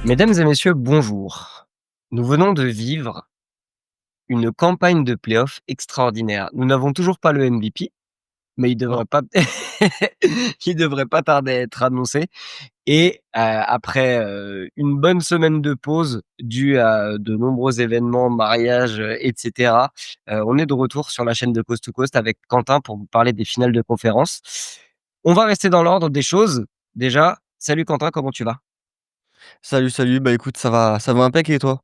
Mesdames et messieurs, bonjour. Nous venons de vivre une campagne de playoffs extraordinaire. Nous n'avons toujours pas le MVP, mais il Non. devrait pas il devrait pas tarder à être annoncé et après, une bonne semaine de pause due à de nombreux événements, mariages, et cetera, on est de retour sur la chaîne de Coast to Coast avec Quentin pour vous parler des finales de conférence. On va rester dans l'ordre des choses. Déjà, salut Quentin, comment tu vas? Salut, salut, bah, écoute, ça va impec et toi?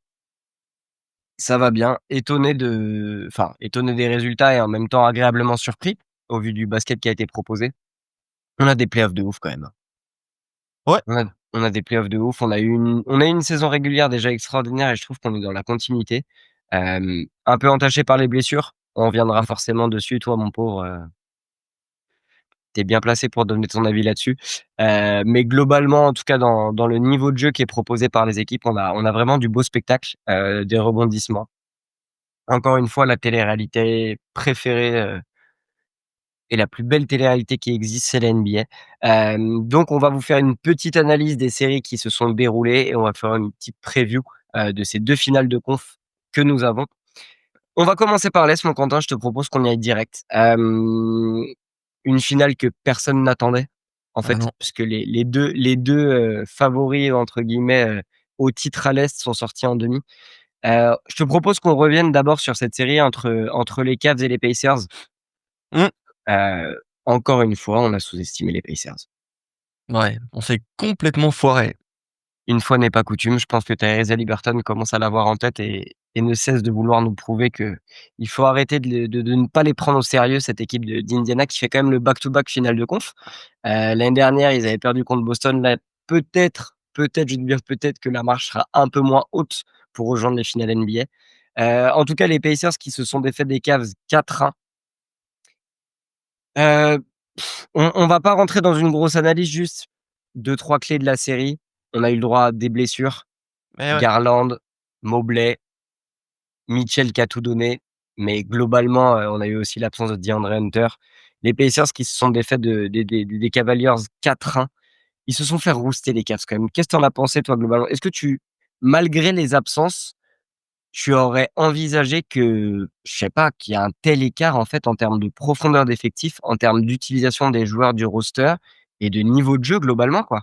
Ça va bien, étonné des résultats et en même temps agréablement surpris, au vu du basket qui a été proposé. On a des playoffs de ouf quand même. Ouais. On a des playoffs de ouf, on a eu une saison régulière déjà extraordinaire et je trouve qu'on est dans la continuité. Un peu entaché par les blessures, on reviendra Mmh. forcément dessus. Toi mon pauvre, tu es bien placé pour donner ton avis là-dessus. Mais globalement, en tout cas dans le niveau de jeu qui est proposé par les équipes, on a vraiment du beau spectacle, des rebondissements. Encore une fois, la télé-réalité préférée, et la plus belle télé-réalité qui existe, c'est la NBA. Donc on va vous faire une petite analyse des séries qui se sont déroulées et on va faire une petite preview, de ces 2 finales de conf que nous avons. On va commencer par l'Est, mon Quentin, je te propose qu'on y aille direct. Une finale que personne n'attendait, en Ah fait, non. puisque les deux «favoris» entre guillemets, au titre à l'Est sont sortis en demi. Je te propose qu'on revienne d'abord sur cette série entre les Cavs et les Pacers. Mmh. Heu, Encore une fois, on a sous-estimé les Pacers. Ouais, on s'est complètement foiré. Une fois n'est pas coutume, je pense que Tyrese Haliburton commence à l'avoir en tête et ne cesse de vouloir nous prouver qu'il faut arrêter de ne pas les prendre au sérieux, cette équipe d'Indiana qui fait quand même le back-to-back finale de conf. L'année dernière, ils avaient perdu contre Boston. Là, peut-être, je veux dire peut-être que la marche sera un peu moins haute pour rejoindre les finales NBA. En tout cas, les Pacers qui se sont défaits des Cavs 4-1. Heu, on va pas rentrer dans une grosse analyse, juste deux trois clés de la série. On a eu le droit à des blessures, Eh ouais. Garland, Mobley, Mitchell qui a tout donné, mais globalement, on a eu aussi l'absence de DeAndre Hunter. Les Pacers qui se sont défaits des Cavaliers 4-1. Ils se sont fait rouster les Cavs quand même. Qu'est-ce que tu en as pensé toi globalement? Est-ce que malgré les absences, tu aurais envisagé que, je sais pas, qu'il y a un tel écart en fait en termes de profondeur d'effectif, en termes d'utilisation des joueurs du roster et de niveau de jeu globalement quoi?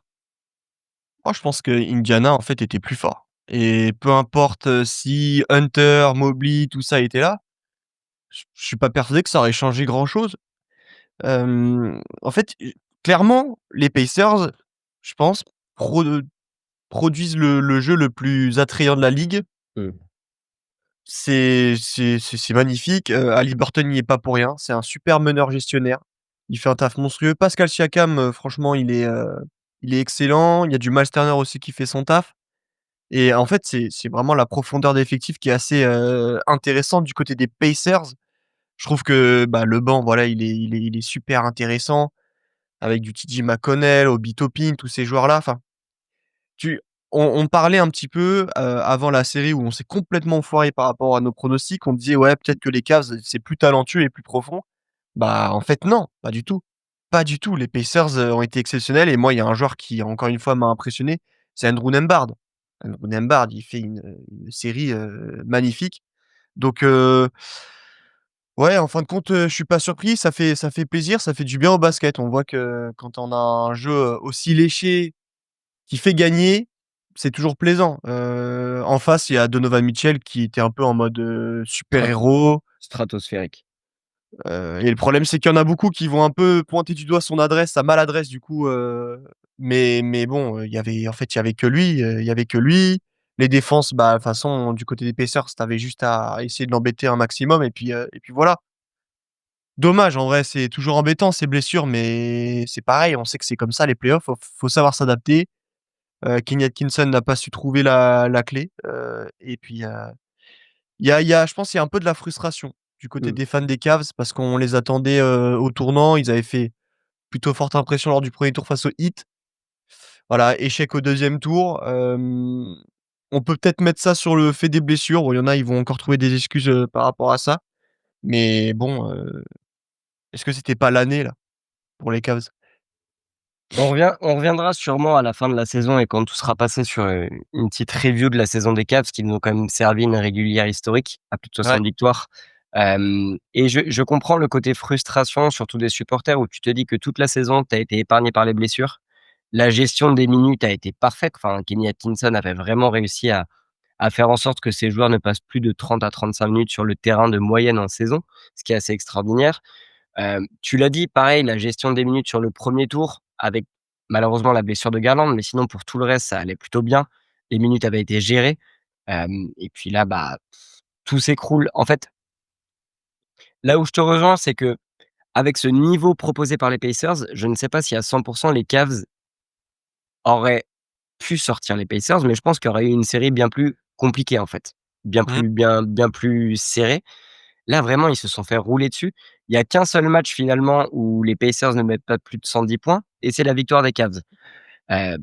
Moi, je pense que Indiana, en fait, était plus fort et peu importe, si Hunter, Mobley, tout ça était là, je suis pas persuadé que ça aurait changé grand chose. En fait, clairement, les Pacers, je pense, pro produisent le jeu le plus attrayant de la ligue. Mmh. C'est magnifique, Haliburton n'y est pas pour rien. C'est un super meneur gestionnaire. Il fait un taf monstrueux. Pascal Siakam, franchement, il est excellent. Il y a du Miles Turner aussi qui fait son taf et en fait, c'est vraiment la profondeur d'effectif qui est assez, intéressante du côté des Pacers. Je trouve que, bah, le banc, voilà, il est super intéressant avec du TJ McConnell, Obi Toppin, tous ces joueurs-là. Enfin, tu on parlait un petit peu, avant la série où on s'est complètement foiré par rapport à nos pronostics. On disait: «Ouais, peut-être que les Cavs, c'est plus talentueux et plus profond». Bah, en fait, non, pas du tout. Pas du tout. Les Pacers, ont été exceptionnels et moi, il y a un joueur qui, encore une fois, m'a impressionné, c'est Andrew Nembhard. Andrew Nembhard, il fait une série, magnifique. Donc ouais, en fin de compte, je suis pas surpris. Ça fait plaisir, ça fait du bien au basket. On voit que quand on a un jeu, aussi léché qui fait gagner, c'est toujours plaisant. En face, il y a Donovan Mitchell qui était un peu en mode, Strat super-héros, Stratosphérique. et le problème, c'est qu'il y en a beaucoup qui vont un peu pointer du doigt son adresse, sa maladresse du coup, mais bon, il y avait que lui, il y avait que lui. Les défenses, bah, de toute façon, du côté des Pacers, tu avais juste à essayer de l'embêter un maximum et puis voilà. Dommage en vrai, c'est toujours embêtant ces blessures, mais c'est pareil, on sait que c'est comme ça les playoffs, faut savoir s'adapter. Kenny Atkinson n'a pas su trouver la clé, et puis, il y a je pense il y a un peu de la frustration du côté Mmh. des fans des Cavs parce qu'on les attendait, au tournant. Ils avaient fait plutôt forte impression lors du premier tour face au Heat. Voilà, échec au deuxième tour. On peut peut-être mettre ça sur le fait des blessures. Bon, il y en a, ils vont encore trouver des excuses, par rapport à ça. Mais bon, est-ce que c'était pas l'année là, pour les Cavs? On reviendra sûrement à la fin de la saison et quand tout sera passé sur, une petite review de la saison des Cavs qui nous ont quand même servi une régulière historique à plus de Ouais. 60 victoires. Et je comprends le côté frustration, surtout des supporters où tu te dis que toute la saison, tu as été épargné par les blessures. La gestion des minutes a été parfaite. Enfin, Kenny Atkinson avait vraiment réussi à faire en sorte que ses joueurs ne passent plus de 30 à 35 minutes sur le terrain de moyenne en saison, ce qui est assez extraordinaire. Tu l'as dit, pareil, la gestion des minutes sur le premier tour avec malheureusement la blessure de Garland, mais sinon pour tout le reste, ça allait plutôt bien. Les minutes avaient été gérées, et puis là, bah, tout s'écroule. En fait, là où je te rejoins, c'est qu'avec ce niveau proposé par les Pacers, je ne sais pas si à 100 les Cavs auraient pu sortir les Pacers, mais je pense qu'il y aurait eu une série bien plus compliquée, en fait. Mmh. Bien plus serrée. Là, vraiment, ils se sont fait rouler dessus. Il y a qu'un seul match finalement où les Pacers ne mettent pas plus de 110 points et c'est la victoire des Cavs.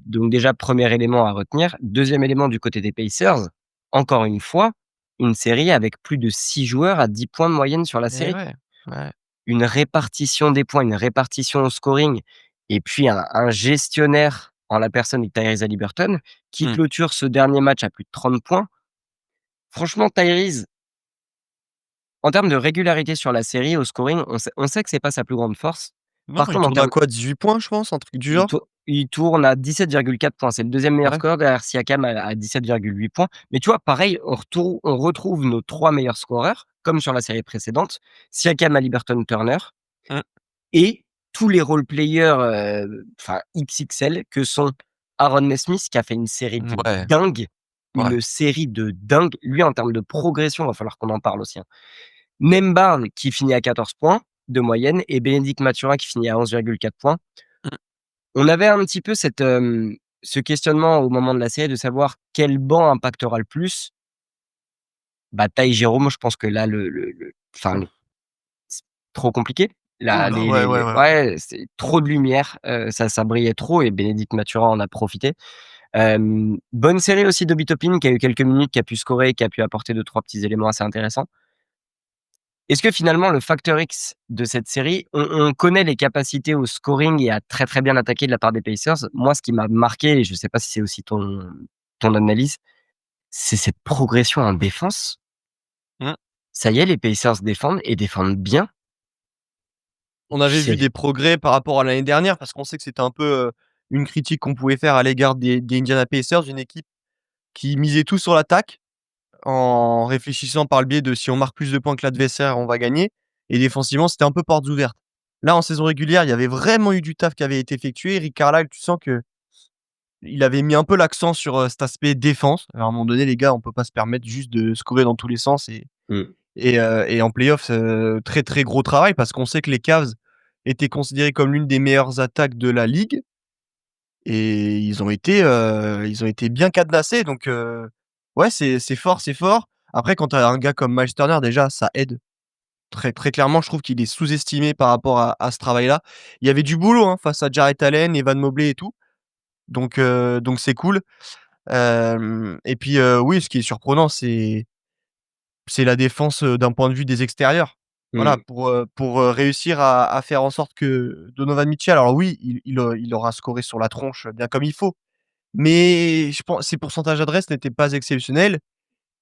Donc déjà, premier élément à retenir. Deuxième élément du côté des Pacers, encore une fois, une série avec plus de 6 joueurs à 10 points de moyenne sur la Et série. ouais, ouais. Une répartition des points, une répartition au scoring et puis un gestionnaire en la personne de Tyrese Haliburton qui Mmh. clôture ce dernier match à plus de 30 points. Franchement, Tyrese, en termes de régularité sur la série, au scoring, on sait que c'est pas sa plus grande force. Non, Par il contre, en tourne à termes quoi? 18 points, je pense, un truc du genre? il tourne à 17,4 points. C'est le deuxième meilleur Ouais. score derrière Siakam à 17,8 points. Mais tu vois, pareil, on retrouve nos 3 meilleurs scoreurs, comme sur la série précédente, Siakam, Haliburton, Turner Mmh. et tous les role players, enfin XXL que sont Aaron Nesmith qui a fait Ouais, ouais. une série de dingue. Lui, en termes de progression, il va falloir qu'on en parle aussi, hein. Nembhard qui finit à 14 points de moyenne et Bénédicte Mathurin qui finit à 11,4 points. Mmh. On avait un petit peu ce questionnement au moment de la série de savoir quel banc impactera le plus. Bah, Ty Jerome, je pense que là, enfin, c'est trop compliqué. Ouh Là, là, ouais, ouais, les ouais, ouais. ouais, c'est trop de lumière, ça brillait trop et Bénédicte Mathurin en a profité. Bonne série aussi d'Obi Toppin qui a eu quelques minutes, qui a pu scorer, qui a pu apporter deux trois petits éléments assez intéressants. Est-ce que finalement le facteur X de cette série, on connaît les capacités au scoring et à très, très bien attaquer de la part des Pacers. Moi, ce qui m'a marqué et je ne sais pas si c'est aussi ton analyse, c'est cette progression en défense. Mmh. Ça y est, les Pacers défendent et défendent bien. On avait vu C'est des progrès par rapport à l'année dernière parce qu'on sait que c'était un peu, une critique qu'on pouvait faire à l'égard des Indiana Pacers, une équipe qui misait tout sur l'attaque, en réfléchissant par le biais de si on marque plus de points que l'adversaire, on va gagner et défensivement, c'était un peu portes ouvertes. Là, en saison régulière, il y avait vraiment eu du taf qui avait été effectué. Rick Carlisle, tu sens qu'il avait mis un peu l'accent sur, cet aspect défense. À un moment donné, les gars, on peut pas se permettre juste de scorer dans tous les sens mmh. et en playoffs, très, très gros travail parce qu'on sait que les Cavs étaient considérés comme l'une des meilleures attaques de la ligue et ils ont été bien cadenassés donc ouais, c'est fort, c'est fort. Après quand tu as un gars comme Miles Turner déjà, ça aide. Très, très clairement, je trouve qu'il est sous-estimé par rapport à ce travail-là. Il y avait du boulot, hein, face à Jarrett Allen, Evan Mobley et tout, donc c'est cool. Hem Et puis, oui, ce qui est surprenant, c'est la défense, d'un point de vue des extérieurs. Voilà, Mmh. pour, réussir à faire en sorte que Donovan Mitchell alors oui, il aura scoré sur la tronche, bien comme il faut, mais je pense ses pourcentages d'adresse n'étaient pas exceptionnels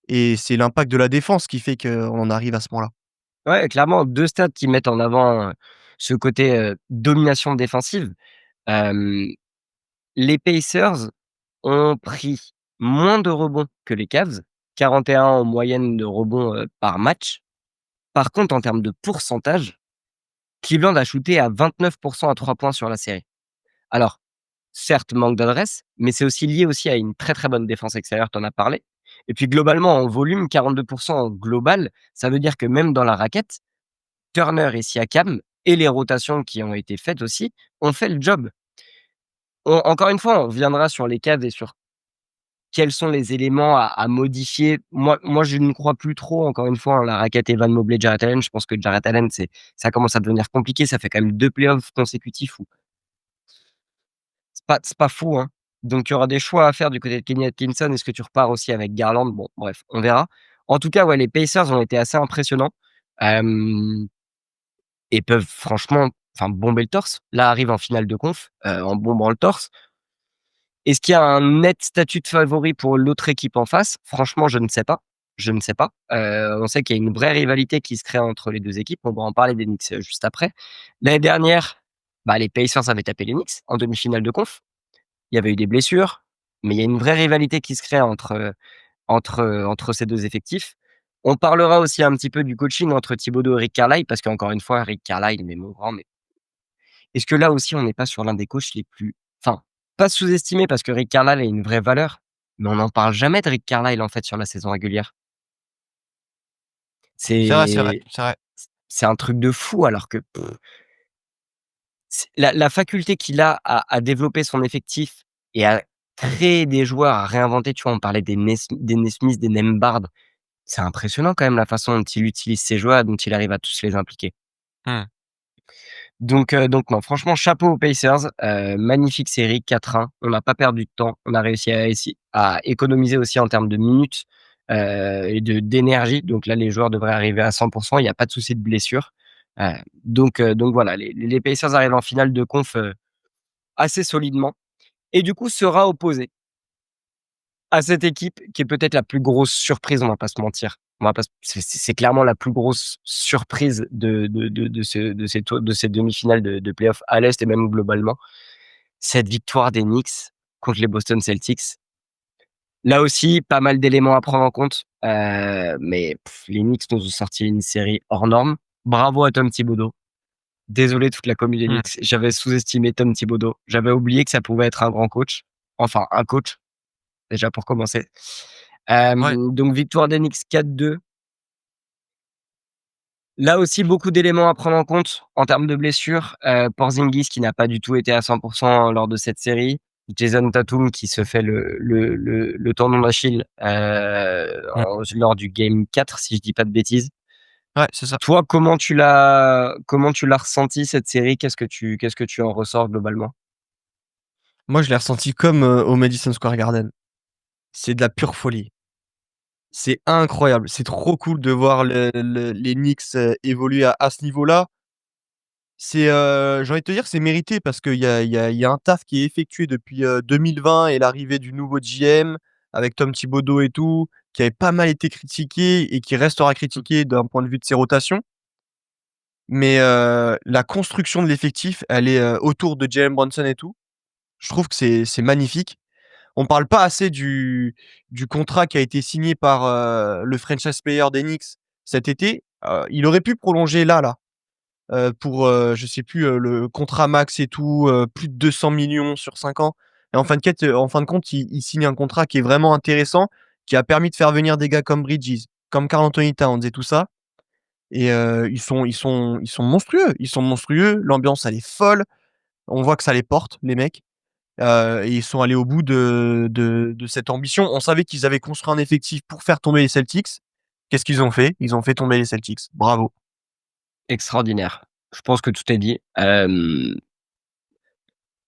et c'est l'impact de la défense qui fait qu'on en arrive à ce point-là. Ouais, clairement 2 stats qui mettent en avant, ce côté, domination défensive. Hem, les Pacers ont pris moins de rebonds que les Cavs, 41 en moyenne de rebonds, par match. Par contre, en termes de pourcentage, Cleveland a shooté à 29 à 3 points sur la série. Alors, certes, manque d'adresse, mais c'est aussi lié aussi à une très, très bonne défense extérieure, tu en as parlé. Et puis globalement, en volume, 42 en global, ça veut dire que même dans la raquette, Turner et Siakam et les rotations qui ont été faites aussi, ont fait le job. Encore une fois, on reviendra sur les Cavs et sur quels sont les éléments à modifier. Moi, je ne crois plus trop, encore une fois, en la raquette Evan Mobley, Jarrett Allen. Je pense que Jarrett Allen, ça commence à devenir compliqué. Ça fait quand même 2 playoffs consécutifs où c'est pas fou, hein. Donc il y aura des choix à faire du côté de Kenny Atkinson. Est-ce que tu repars aussi avec Garland? Bon, bref, on verra. En tout cas, ouais, les Pacers ont été assez impressionnants, hem et peuvent franchement enfin bomber le torse. Là, arrive en finale de conf, en bombant le torse. Est-ce qu'il y a un net statut de favori pour l'autre équipe en face? Franchement, je ne sais pas. Je ne sais pas. On sait qu'il y a une vraie rivalité qui se crée entre les 2 équipes. On va en parler des Knicks, juste après. L'année dernière, bah, les Pacers avaient tapé les Knicks en demi-finale de conf. Il y avait eu des blessures, mais il y a une vraie rivalité qui se crée entre ces 2 effectifs. On parlera aussi un petit peu du coaching entre Thibodeau et Rick Carlisle parce qu'encore une fois, Rick Carlisle, mais mon grand, mais est-ce que là aussi on n'est pas sur l'un des coachs les plus, enfin, pas sous-estimés parce que Rick Carlisle a une vraie valeur, mais on n'en parle jamais de Rick Carlisle en fait sur la saison régulière. C'est vrai, C'est c'est vrai. c'est un truc de fou alors que c'est la faculté qu'il a à développer son effectif et à créer des joueurs, à réinventer, tu vois? On parlait des Nesmith, des Nembhard. C'est impressionnant quand même la façon dont il utilise ses joueurs, dont il arrive à tous les impliquer. Mmh. Donc non, franchement, chapeau aux Pacers, magnifique série 4-1. On n'a pas perdu de temps. On a réussi à économiser aussi en termes de minutes, et d'énergie. Donc là, les joueurs devraient arriver à 100. Il y a pas de souci de blessure. Heu, donc voilà, les Pacers arrivent en finale de conf, assez solidement et du coup sera opposé à cette équipe qui est peut-être la plus grosse surprise, on va pas se mentir. On va pas se c'est clairement la plus grosse surprise de ces demi-finales de playoff à l'Est et même globalement. Cette victoire des Knicks contre les Boston Celtics. Là aussi, pas mal d'éléments à prendre en compte, mais les Knicks nous ont sorti une série hors norme. Bravo à Tom Thibodeau. Désolé toute la commu des Mmh. Knicks, j'avais sous-estimé Tom Thibodeau. J'avais oublié que ça pouvait être un grand coach. Enfin, un coach, déjà pour commencer. Ouais. Donc victoire des Knicks 4-2. Là aussi, beaucoup d'éléments à prendre en compte en termes de blessures. Porzingis qui n'a pas du tout été à 100 lors de cette série. Jason Tatum qui se fait le tendon d'Achille, Mmh. lors du game 4 si je dis pas de bêtises. Ouais, c'est ça. Toi, comment tu l'as ressenti cette série? Qu'est-ce que tu en ressors globalement? Moi, je l'ai ressenti comme, au Madison Square Garden. C'est de la pure folie. C'est incroyable. C'est trop cool de voir les Knicks, évoluer à ce niveau-là. C'est, j'ai envie de te dire, c'est mérité parce qu'il y a un taf qui est effectué depuis, 2020 et l'arrivée du nouveau GM avec Tom Thibodeau et tout, qui avait pas mal été critiqué et qui restera critiqué d'un point de vue de ses rotations. Mais, la construction de l'effectif, elle est, autour de Jalen Brunson et tout. Je trouve que c'est magnifique. On parle pas assez du contrat qui a été signé par, le franchise player des Knicks cet été. Il aurait pu prolonger là, pour, je sais plus, le contrat max et tout, plus de 200 millions sur 5 ans et en fin de compte, il signe un contrat qui est vraiment intéressant, qui a permis de faire venir des gars comme Bridges, comme Karl Anthony Towns et tout ça et ils sont monstrueux. Ils sont monstrueux, l'ambiance elle est folle. On voit que ça les porte les mecs. Et ils sont allés au bout de cette ambition. On savait qu'ils avaient construit un effectif pour faire tomber les Celtics. Qu'est-ce qu'ils ont fait? Ils ont fait tomber les Celtics. Bravo. Extraordinaire. Je pense que tout est dit.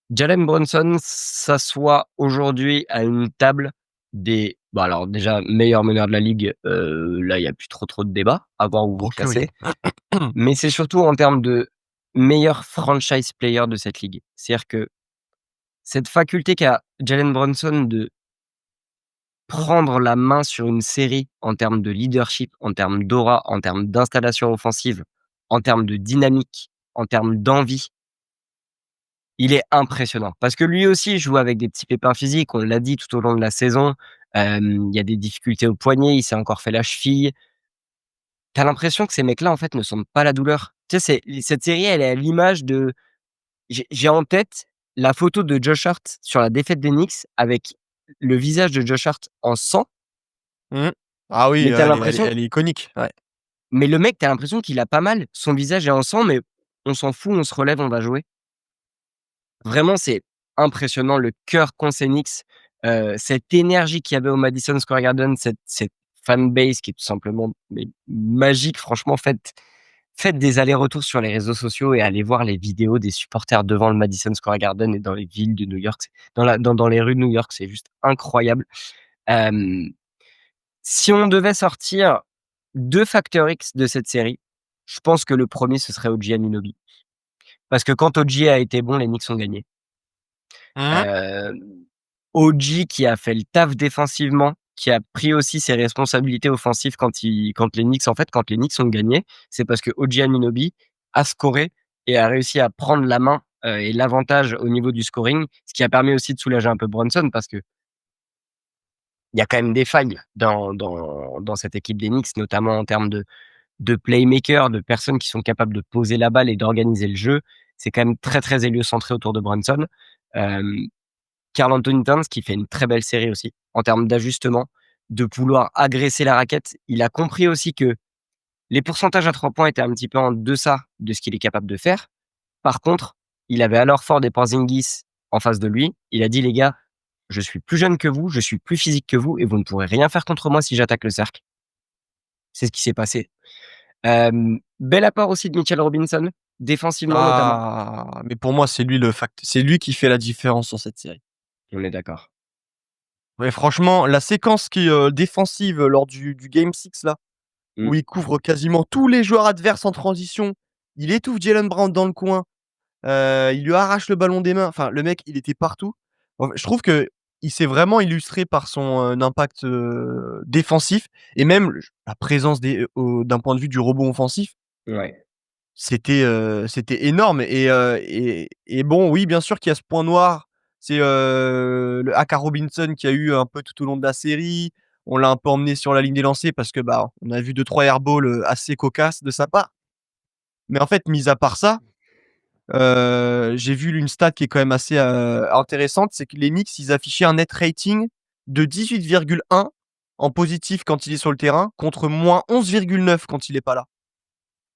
Jalen Brunson s'assoit aujourd'hui à une table des, bah, alors déjà meilleur meneur de la ligue, là il y a plus trop de débat, à voir où vous Oh le que oui. classez. Mais c'est surtout en termes de meilleur franchise player de cette ligue. C'est-à-dire que cette faculté qu'a Jalen Brunson de prendre la main sur une série en termes de leadership, en termes d'aura, en termes d'installation offensive, en termes de dynamique, en termes d'envie, il est impressionnant. Parce que lui aussi il joue avec des petits pépins physiques, on l'a dit tout au long de la saison. Il y a des difficultés au poignet, il s'est encore fait la cheville. Tu as l'impression que ces mecs-là, en fait, ne sentent pas la douleur. Tu sais, cette série, elle est à l'image de, j'ai en tête la photo de Josh Hart sur la défaite des Knicks avec le visage de Josh Hart en sang, Mmh. Ah oui, mais tu as l'impression elle est iconique. Ouais. mais le mec, tu as l'impression qu'il a pas mal. Son visage est en sang, mais on s'en fout, on se relève, on va jouer. Vraiment, c'est impressionnant le cœur qu'ont ces Knicks, cette énergie qu'il y avait au Madison Square Garden, cette fanbase qui est tout simplement mais magique. Franchement, faites des allers-retours sur les réseaux sociaux et allez voir les vidéos des supporters devant le Madison Square Garden et dans les villes de New York. C'est dans les rues de New York, c'est juste incroyable. Hem, Si on devait sortir 2 facteurs X de cette série, je pense que le premier ce serait OG Anunoby. Parce que quand OG a été bon, les Knicks ont gagné. Mmh. Heu, OG qui a fait le taf défensivement, qui a pris aussi ses responsabilités offensives quand les Knicks ont gagné, c'est parce que OG Anunoby a scoré et a réussi à prendre la main, et l'avantage au niveau du scoring, ce qui a permis aussi de soulager un peu Brunson parce qu'il y a quand même des failles dans cette équipe des Knicks, notamment en termes de playmakers, de personnes qui sont capables de poser la balle et d'organiser le jeu. C'est quand même très, très héliocentré autour de Brunson. Hem Karl Anthony Towns qui fait une très belle série aussi, en termes d'ajustement, de vouloir agresser la raquette. Il a compris aussi que les pourcentages à 3 points étaient un petit peu en deçà de ce qu'il est capable de faire. Par contre, il avait alors Ford et Porzingis en face de lui. Il a dit: «Les gars, je suis plus jeune que vous, je suis plus physique que vous et vous ne pourrez rien faire contre moi si j'attaque le cercle». C'est ce qui s'est passé. Bel apport aussi de Mitchell Robinson, défensivement notamment. Ah, mais pour moi, c'est lui qui fait la différence sur cette série. On est d'accord. Ouais, franchement, la séquence qui est, défensive lors du game 6 là, Mmh, où il couvre quasiment tous les joueurs adverses en transition, il étouffe Jaylen Brown dans le coin, il lui arrache le ballon des mains, enfin le mec, il était partout. Je trouve qu'il s'est vraiment illustré par son, impact, défensif et même la présence d'un point de vue du rebond offensif. ouais. C'était énorme et bon, oui, bien sûr qu'il y a ce point noir, c'est, le Aka Robinson qui a eu un peu tout au long de la série. On l'a un peu emmené sur la ligne des lancers parce que, bah, on a vu 2-3 airballs, assez cocasses de sa part. Mais en fait, mis à part ça, j'ai vu une stat qui est quand même assez, intéressante, c'est que les Knicks, ils affichaient un net rating de 18,1 en positif quand il est sur le terrain, contre -11,9 quand il est pas là.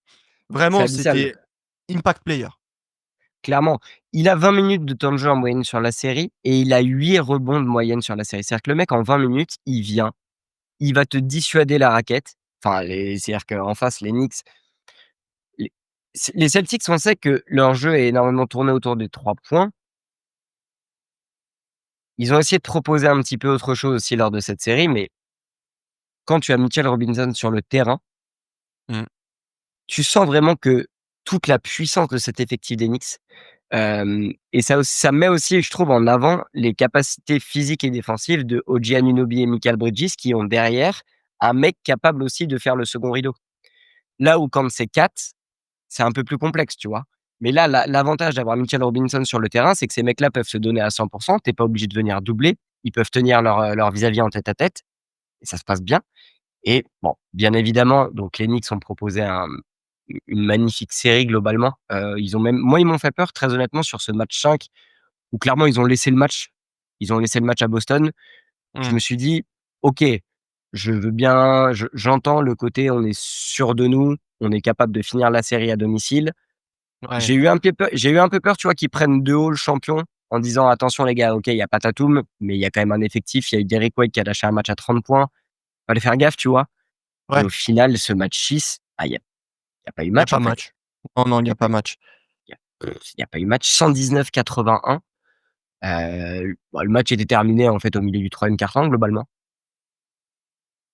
C'est Vraiment, abyssal. c'était impact player. Clairement, il a 20 minutes de temps de jeu en moyenne sur la série et il a 8 rebonds de moyenne sur la série. C'est-à-dire que le mec en 20 minutes, il vient, il va te dissuader la raquette. Enfin c'est-à-dire qu'en face les Knicks, les les Celtics, on sait que leur jeu est énormément tourné autour des 3 points. Ils ont essayé de proposer un petit peu autre chose aussi lors de cette série, mais quand tu as Mitchell Robinson sur le terrain, Mmh. tu sens vraiment que toute la puissance de cet effectif des Knicks. Et ça met aussi, je trouve, en avant les capacités physiques et défensives de OG Anunoby et Mikal Bridges qui ont derrière un mec capable aussi de faire le second rideau. Là où quand c'est 4, c'est un peu plus complexe, tu vois? Mais là, l'avantage d'avoir Mitchell Robinson sur le terrain, c'est que ces mecs-là peuvent se donner à 100. Tu pas obligé de venir doubler. Ils peuvent tenir leur vis-à-vis en tête à tête et ça se passe bien. Et bon, bien évidemment, donc les Knicks ont proposé une magnifique série globalement. Ils ont même moi, ils m'ont fait peur très honnêtement sur ce match 5 où clairement ils ont laissé le match. Ils ont laissé le match à Boston. Je Mmh. me suis dit: «OK, je veux bien, j'entends le côté on est sûr de nous, on est capable de finir la série à domicile». Ouais. J'ai eu un peu peur, tu vois, qu'ils prennent de haut le champion en disant: «Attention les gars, OK, il y a pas Tatum, mais il y a quand même un effectif, il y a eu Derrick White qui a lâché un match à 30 points, fallait faire gaffe», tu vois? Et Ouais, au final, ce match 6, ah, il y a pas eu il y a match pas en fait. match. Non, non, il Il y y a a pas pas eu match. il y a pas eu match 119-81. Bah, le match était terminé en fait au milieu du 3e quart-temps globalement.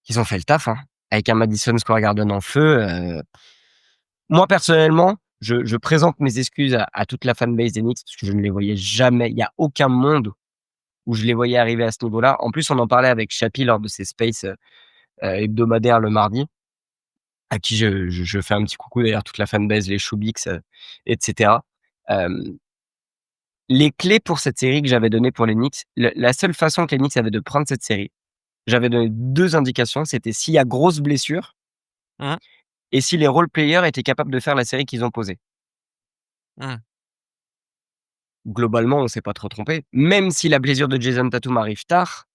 Ils ont fait le taf, hein, avec un Madison Square Garden en feu. Moi personnellement, je présente mes excuses à toute la fanbase des Knicks parce que je ne les voyais jamais. Il y a aucun monde où je les voyais arriver à ce niveau-là. En plus, on en parlait avec Chappie lors de ses spaces, hebdomadaires le mardi, à qui je fais un petit coucou d'ailleurs, toute la fanbase, les Choubix, et cetera. Hem, les clés pour cette série que j'avais données pour les Knicks, le la seule façon que les Knicks avaient de prendre cette série, j'avais donné 2 indications, c'était s'il y a grosse blessure Mmh. et si les role players étaient capables de faire la série qu'ils ont posée. Mmh. Globalement, on s'est pas trop trompé. Même si la blessure de Jason Tatum arrive tard,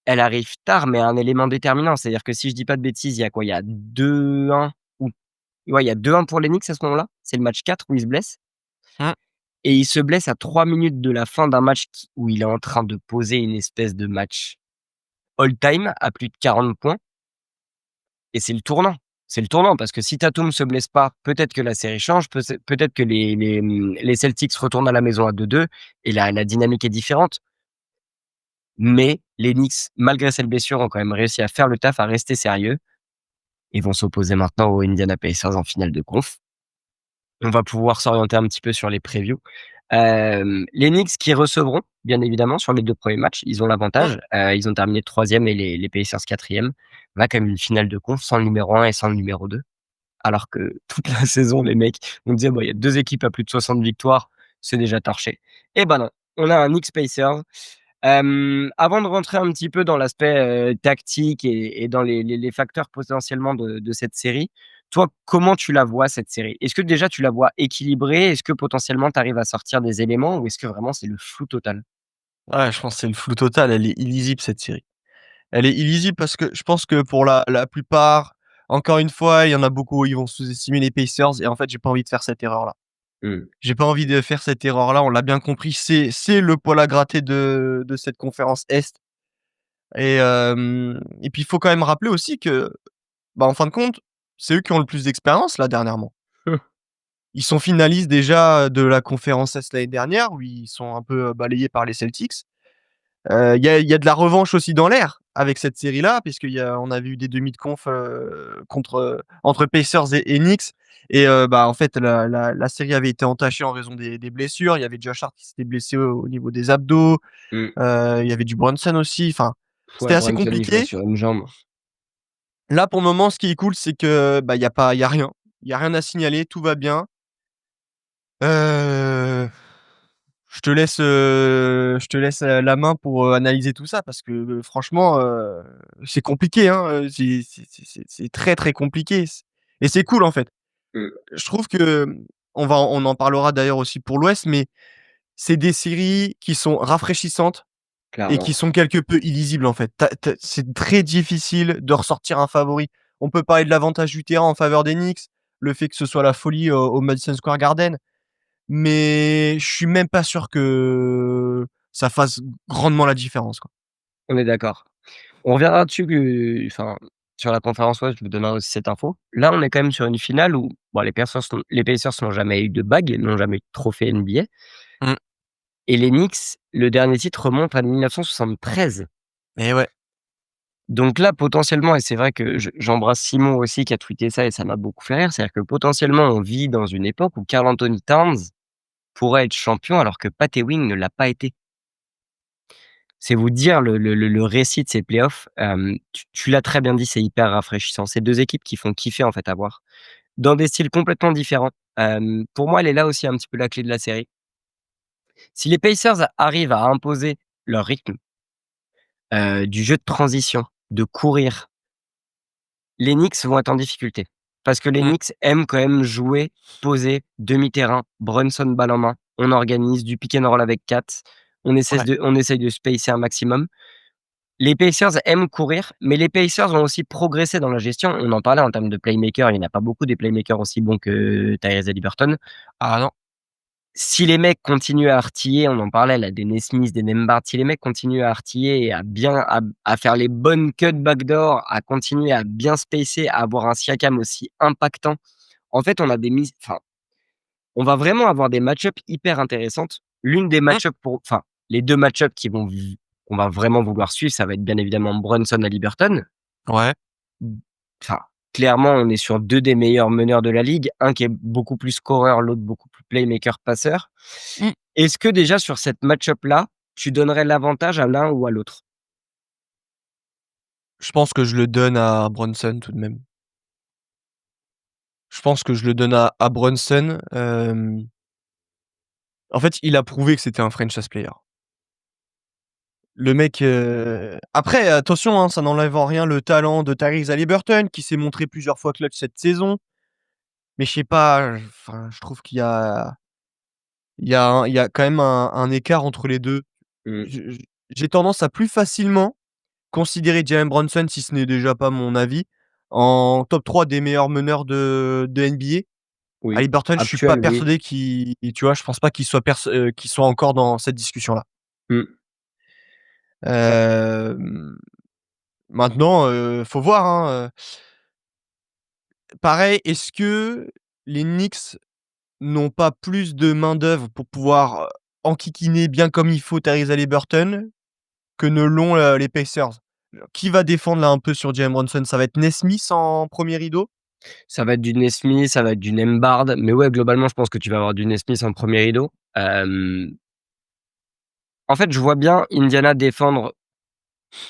elle arrive tard, mais un élément déterminant. C'est-à-dire que si je dis pas de bêtises, il y a quoi? Il y a 2-1 ou ouais, il y a 2-1 pour les Knicks à ce moment-là. C'est le match 4 où il se blesse Mmh. et il se blesse à 3 minutes de la fin d'un match où il est en train de poser une espèce de match all time à plus de 40 points et c'est le tournant. C'est le tournant parce que si Tatum se blesse pas, peut-être que la série change, peut-être que les Celtics retournent à la maison à 2-2 et la dynamique est différente. Mais les Knicks, malgré cette blessure, ont quand même réussi à faire le taf, à rester sérieux et vont s'opposer maintenant aux Indiana Pacers en finale de conf. On va pouvoir s'orienter un petit peu sur les previews. Les Knicks qui recevront, bien évidemment, sur les 2 premiers matchs, ils ont Mmh. l'avantage. Ils ont terminé 3e et les Pacers 4e. Là, comme une finale de conf sans le numéro 1 et sans le numéro 2. Alors que toute la saison, les mecs, on disait: «Bon, il y a 2 équipes à plus de 60 victoires, c'est déjà torché». Et ben non, on a un Knicks Pacers. Avant de rentrer un petit peu dans l'aspect, tactique et dans les facteurs potentiellement de cette série, toi, comment tu la vois cette série? Est-ce que déjà tu la vois équilibrée? Est-ce que potentiellement tu arrives à sortir des éléments ou est-ce que vraiment c'est le flou total? Ouais, je pense que c'est le flou total, elle est illisible cette série. Elle est illisible parce que je pense que pour la plupart, encore une fois, il y en a beaucoup, ils vont sous-estimer les Pacers et en fait, j'ai pas envie de faire cette erreur-là. Mmh, J'ai pas envie de faire cette erreur-là, on l'a bien compris, c'est le poil à gratter de cette conférence Est et puis il faut quand même rappeler aussi que, bah, en fin de compte, c'est eux qui ont le plus d'expérience là dernièrement. Ils sont finalistes déjà de la conférence Est l'année dernière où ils sont un peu, balayés par les Celtics. Il y a de la revanche aussi dans l'air avec cette série-là, puisqu'on avait eu des demi de conf, entre Pacers et Knicks bah, en fait, la série avait été entachée en raison des blessures. Il y avait Josh Hart qui s'était blessé au niveau des abdos, mmh. il y avait du Brunson aussi, enfin, Ouais, c'était assez Brunson, il jouait compliqué. sur une jambe. Là, pour le moment, ce qui est cool, c'est que, bah, il y a rien. Il y a rien à signaler, tout va bien. Heu je te laisse la main pour, analyser tout ça parce que, franchement, c'est compliqué, hein, c'est très, très compliqué et c'est cool, en fait. Mmh, Je trouve que, on en parlera d'ailleurs aussi pour l'Ouest, mais c'est des séries qui sont rafraîchissantes et qui clairement. sont quelque peu illisibles, en fait. Tu c'est très difficile de ressortir un favori. On peut parler de l'avantage du terrain en faveur des Knicks, le fait que ce soit la folie au Madison Square Garden. Mais je suis même pas sûr que ça fasse grandement la différence, quoi. On est d'accord. On reviendra dessus enfin, sur la conférence ouest, je vous donnerai aussi cette info. Là, on est quand même sur une finale où, bon, les Pacers n'ont jamais eu de bague, n'ont jamais eu de trophée NBA Mmh. et les Knicks, le dernier titre remonte à 1973. Et ouais. Donc là, potentiellement et c'est vrai que j'embrasse Simon aussi qui a tweeté ça et ça m'a beaucoup fait rire, c'est-à-dire que potentiellement, on vit dans une époque où Karl Anthony Towns pourrait être champion alors que Pat Ewing ne l'a pas été. C'est vous dire le récit de ces playoffs, tu l'as très bien dit, c'est hyper rafraîchissant. C'est 2 équipes qui font kiffer en fait à voir, dans des styles complètement différents. Pour moi, elle est là aussi un petit peu la clé de la série. Si les Pacers arrivent à imposer leur rythme, du jeu de transition, de courir, les Knicks vont être en difficulté. Parce que les Mmh. Knicks aiment quand même jouer posé, demi-terrain, Brunson balle en main, on organise du pick and roll avec Kat, Ouais. on essaye de spacer un maximum. Les Pacers aiment courir, mais les Pacers ont aussi progressé dans la gestion. On en parlait en termes de playmakers, il y en a pas beaucoup des playmakers aussi bons que Tyrese Haliburton. Ah non. Si les mecs continuent à artiller, on en parlait là, des Nesmith, des Nembhard, si les mecs continuent à artiller et à faire les bonnes cuts backdoor, à continuer à bien spacer, à avoir un Siakam aussi impactant, en fait, on a des mises enfin, on va vraiment avoir des match-up hyper intéressantes. L'une des Mmh. match-up les 2 match-up qu'on va vraiment vouloir suivre, ça va être bien évidemment Brunson-Haliburton. Ouais. Mmh, enfin, clairement, on est sur 2 des meilleurs meneurs de la ligue, un qui est beaucoup plus scoreur, l'autre beaucoup plus playmaker, passeur. Mmh. Est-ce que déjà sur cette match-up-là, tu donnerais l'avantage à l'un ou à l'autre? Je pense que je le donne à Brunson tout de même. Je pense que je le donne à Brunson, en fait, il a prouvé que c'était un franchise player. Le mec, après attention, hein, ça n'enlève en rien le talent de Tyrese Haliburton qui s'est montré plusieurs fois clutch cette saison, mais je sais pas, enfin, je trouve qu'il y a quand même un écart entre les 2. Mmh, J'ai tendance à plus facilement considérer Jalen Brunson, si ce n'est déjà pas mon avis, en top 3 des meilleurs meneurs de NBA. oui. Haliburton, je suis pas Actuel, oui. persuadé tu vois? Je pense pas qu'il soit encore dans cette discussion-là. Mmh, ça Hem, Maintenant, faut voir, hein, pareil, est-ce que les Knicks n'ont pas plus de main-d'œuvre pour pouvoir, enquiquiner bien comme il faut Tyrese Haliburton que ne l'ont, les Pacers? Qui va défendre là un peu sur Jalen Brunson? Ça va être Nesmith en premier rideau? Ça va être du Nesmith, ça va être du Nembhard, mais ouais, globalement, je pense que tu vas avoir du Nesmith en premier rideau. En fait, je vois bien Indiana défendre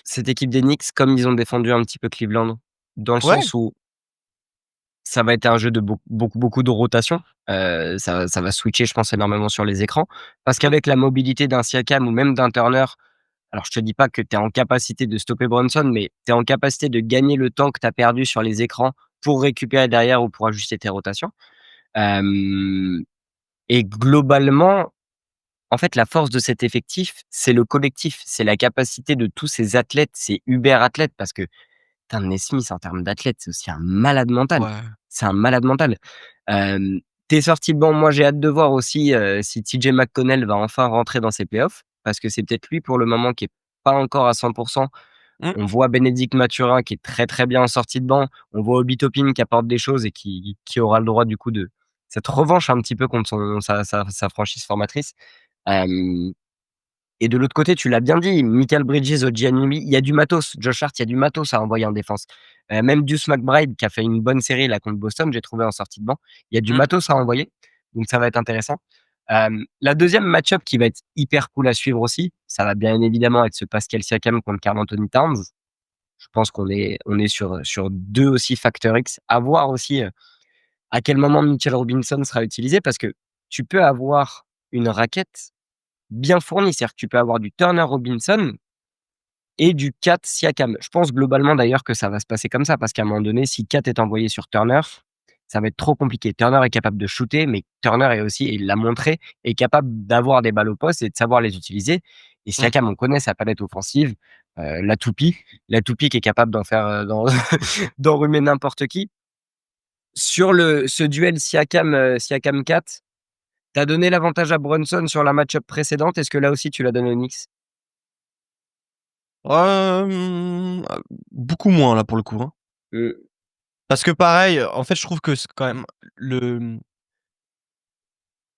cette équipe des Knicks comme ils ont défendu un petit peu Cleveland, dans le Ouais, sens où ça va être un jeu de beaucoup de rotation. Ça va switcher, je pense, énormément sur les écrans. Parce mmh, qu'avec la mobilité d'un Siakam ou même d'un Turner, alors je te dis pas que tu es en capacité de stopper Brunson, mais tu es en capacité de gagner le temps que tu as perdu sur les écrans pour récupérer derrière ou pour ajuster tes rotations. Hem Et globalement, en fait, la force de cet effectif, c'est le collectif, c'est la capacité de tous ces athlètes, ces uber athlètes, parce que putain, Nesmith en termes d'athlète, c'est aussi un malade mental. ouais. C'est un malade mental. Hem, Tu sorti de banc, moi j'ai hâte de voir aussi, si TJ McConnell va enfin rentrer dans ses playoffs, parce que c'est peut-être lui pour le moment qui est pas encore à 100. Mmh, On voit Bénédicte Mathurin qui est très, très bien en sortie de banc. On voit Obi Toppin qui apporte des choses et qui aura le droit du coup de cette revanche un petit peu contre sa franchise formatrice. Hem Et de l'autre côté, tu l'as bien dit, Mikal Bridges, OG Anunoby, il y a du matos. Josh Hart, il y a du matos à envoyer en défense. Même Deuce McBride qui a fait une bonne série là contre Boston, j'ai trouvé en sortie de banc. Il y a du mmh. matos à envoyer, donc ça va être intéressant. La deuxième match-up qui va être hyper cool à suivre aussi, ça va bien évidemment être ce Pascal Siakam contre Karl Anthony Towns. Je pense qu'on est sur 2 aussi facteurs X. À voir aussi, à quel moment Mitchell Robinson sera utilisé parce que tu peux avoir une raquette bien fournie. C'est-à-dire que tu peux avoir du Turner Robinson et du Cat Siakam. Je pense globalement d'ailleurs que ça va se passer comme ça parce qu'à un moment donné, si Cat est envoyé sur Turner, ça va être trop compliqué. Turner est capable de shooter, mais Turner est aussi, et il l'a montré, est capable d'avoir des balles au poste et de savoir les utiliser. Et Mmh. Siakam, on connaît sa palette offensive, la toupie qui est capable d'en faire, d'enrhumer n'importe qui. Sur ce duel Siakam Cat, tu as donné l'avantage à Brunson sur la match-up précédente. Est-ce que là aussi tu l'as donné aux Knicks? Beaucoup moins là pour le coup, hein. Mmh, Parce que pareil, en fait, je trouve que c'est quand même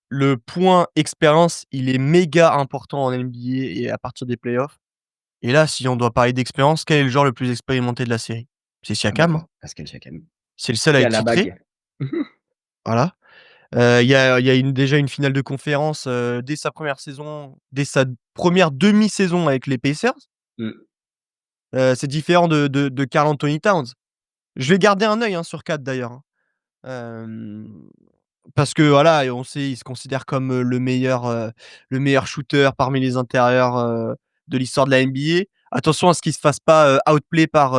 le point expérience, il est méga important en NBA et à partir des playoffs. Et là, si on doit parler d'expérience, quel est le joueur le plus expérimenté de la série? C'est ah bah, Siakam, hein. Pascal Siakam. C'est le seul à Qui a être la titré, bague. Mmh voilà. Il y a déjà une finale de conférence, dès sa première saison, dès sa première demi-saison avec les Pacers. mh. C'est différent de Karl Anthony Towns. Je vais garder un œil, hein, sur 4 d'ailleurs, hein. Hem, Parce que voilà, et on sait, il se considère comme, le meilleur shooter parmi les intérieurs, de l'histoire de la NBA. Attention à ce qu'il se fasse pas, outplay par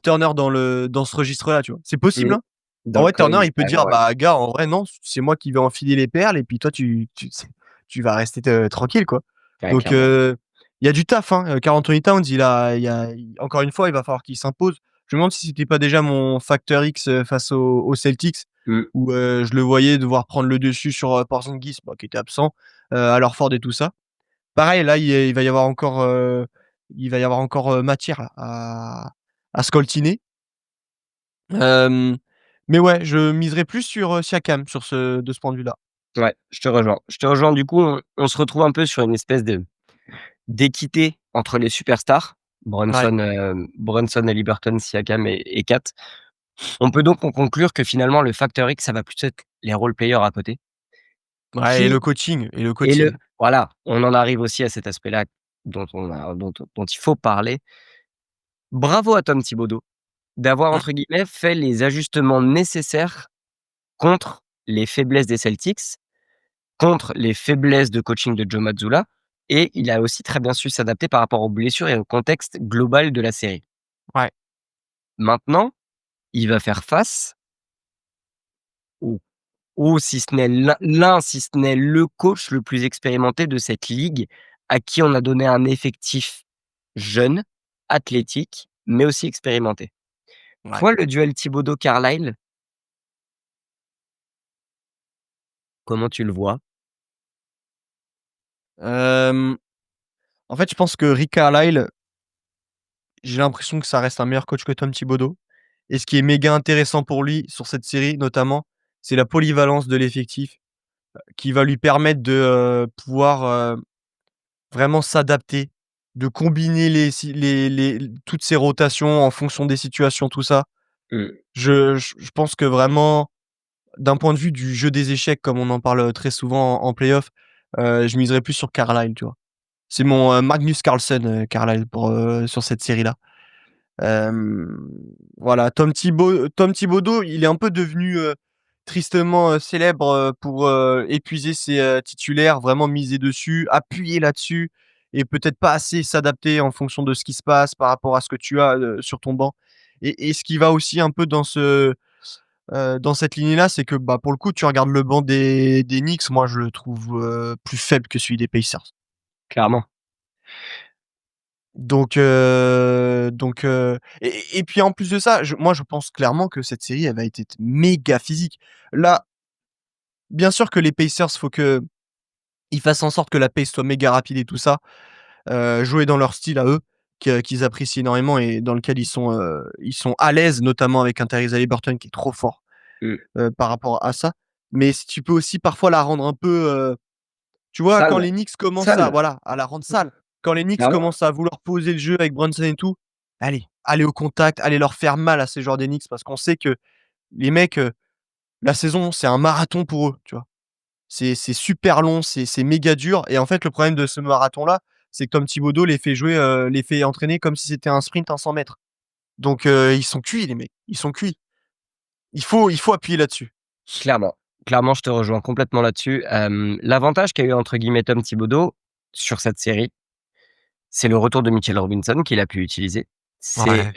Turner dans ce registre-là, tu vois? C'est possible, Mmh. hein. En Dans le vrai, Turner, Coin, il peut dire: carrément, ouais. «Bah, gars, en vrai, non, c'est moi qui vais enfiler les perles et puis toi, tu vas rester tranquille, quoi». Ouais, Donc clairement. il y a du taf, hein. Karl Anthony Towns, encore une fois, il va falloir qu'il s'impose. Je me demande si c'était pas déjà mon facteur X, face aux Celtics Mmh. où, je le voyais devoir prendre le dessus sur, Porzingis, bah, qui était absent, à Horford et tout ça. Pareil, là, il va y avoir encore, matière à scoltiner. Hem, mais ouais, je miserais plus sur, Siakam de ce point de vue-là. Ouais, je te rejoins. Je te rejoins, du coup, on se retrouve un peu sur une espèce d'équité entre les superstars, Ouais, Brunson, Haliburton, Siakam et Kat. On peut donc en conclure que finalement le facteur X, ça va plutôt être les role players à côté ouais, qui et le et le coaching. voilà, on en arrive aussi à cet aspect-là dont il faut parler. Bravo à Tom Thibodeau d'avoir, Mmh, entre guillemets, fait les ajustements nécessaires contre les faiblesses des Celtics, contre les faiblesses de coaching de Joe Mazzulla, et il a aussi très bien su s'adapter par rapport aux blessures et au contexte global de la série. ouais. Maintenant, il va faire face au si ce n'est si ce n'est le coach le plus expérimenté de cette ligue, à qui on a donné un effectif jeune, athlétique, mais aussi expérimenté. Ouais. Toi, le duel Thibodeau-Carlisle, comment tu le vois? Hem, En fait, je pense que Rick Carlisle, j'ai l'impression que ça reste un meilleur coach que Tom Thibodeau, et ce qui est méga intéressant pour lui sur cette série notamment, c'est la polyvalence de l'effectif qui va lui permettre de, pouvoir, vraiment s'adapter, de combiner les si les toutes ces rotations en fonction des situations, tout ça. Mmh. Je pense que vraiment, d'un point de vue du jeu des échecs, comme on en parle très souvent en play-off, je miserais plus sur Carlisle, tu vois? C'est mon, Magnus Carlsen, Carlisle pour, sur cette série-là. Hem, voilà, Tom Thibodeau, il est un peu devenu, tristement, célèbre, pour, épuiser ses, titulaires, vraiment miser dessus, appuyer là-dessus et peut-être pas assez s'adapter en fonction de ce qui se passe par rapport à ce que tu as, sur ton banc et ce qui va aussi un peu dans cette lignée-là, c'est que, bah, pour le coup, tu regardes le banc des Knicks, moi je le trouve, plus faible que celui des Pacers. Clairement, Et puis en plus de ça, je pense clairement que cette série, elle va être méga physique. Là, bien sûr que les Pacers, faut qu'ils fassent en sorte que la pace soit méga rapide et tout ça, jouer dans leur style à eux, qu'ils apprécient énormément et dans lequel ils sont à l'aise, notamment avec un Tyrese Haliburton qui est trop fort, mmh. par rapport à ça. Mais si tu peux aussi parfois la rendre un peu, tu vois, quand Sale, les Knicks commencent à sale, voilà, à la rendre sale, quand les Knicks clairement, commencent à vouloir poser le jeu avec Brunson et tout, allez au contact, allez leur faire mal à ces joueurs des Knicks parce qu'on sait que les mecs, la saison, c'est un marathon pour eux, tu vois? C'est super long, c'est méga dur et en fait, le problème de ce marathon-là, c'est que Tom Thibodeau les fait entraîner comme si c'était un sprint en 100 mètres. Donc ils sont cuits les mecs, ils sont cuits. Il faut appuyer là-dessus. clairement. Clairement, je te rejoins complètement là-dessus. L'avantage qu'a eu entre guillemets Tom Thibodeau sur cette série, c'est le retour de Mitchell Robinson qu'il a pu utiliser. C'est, Ouais.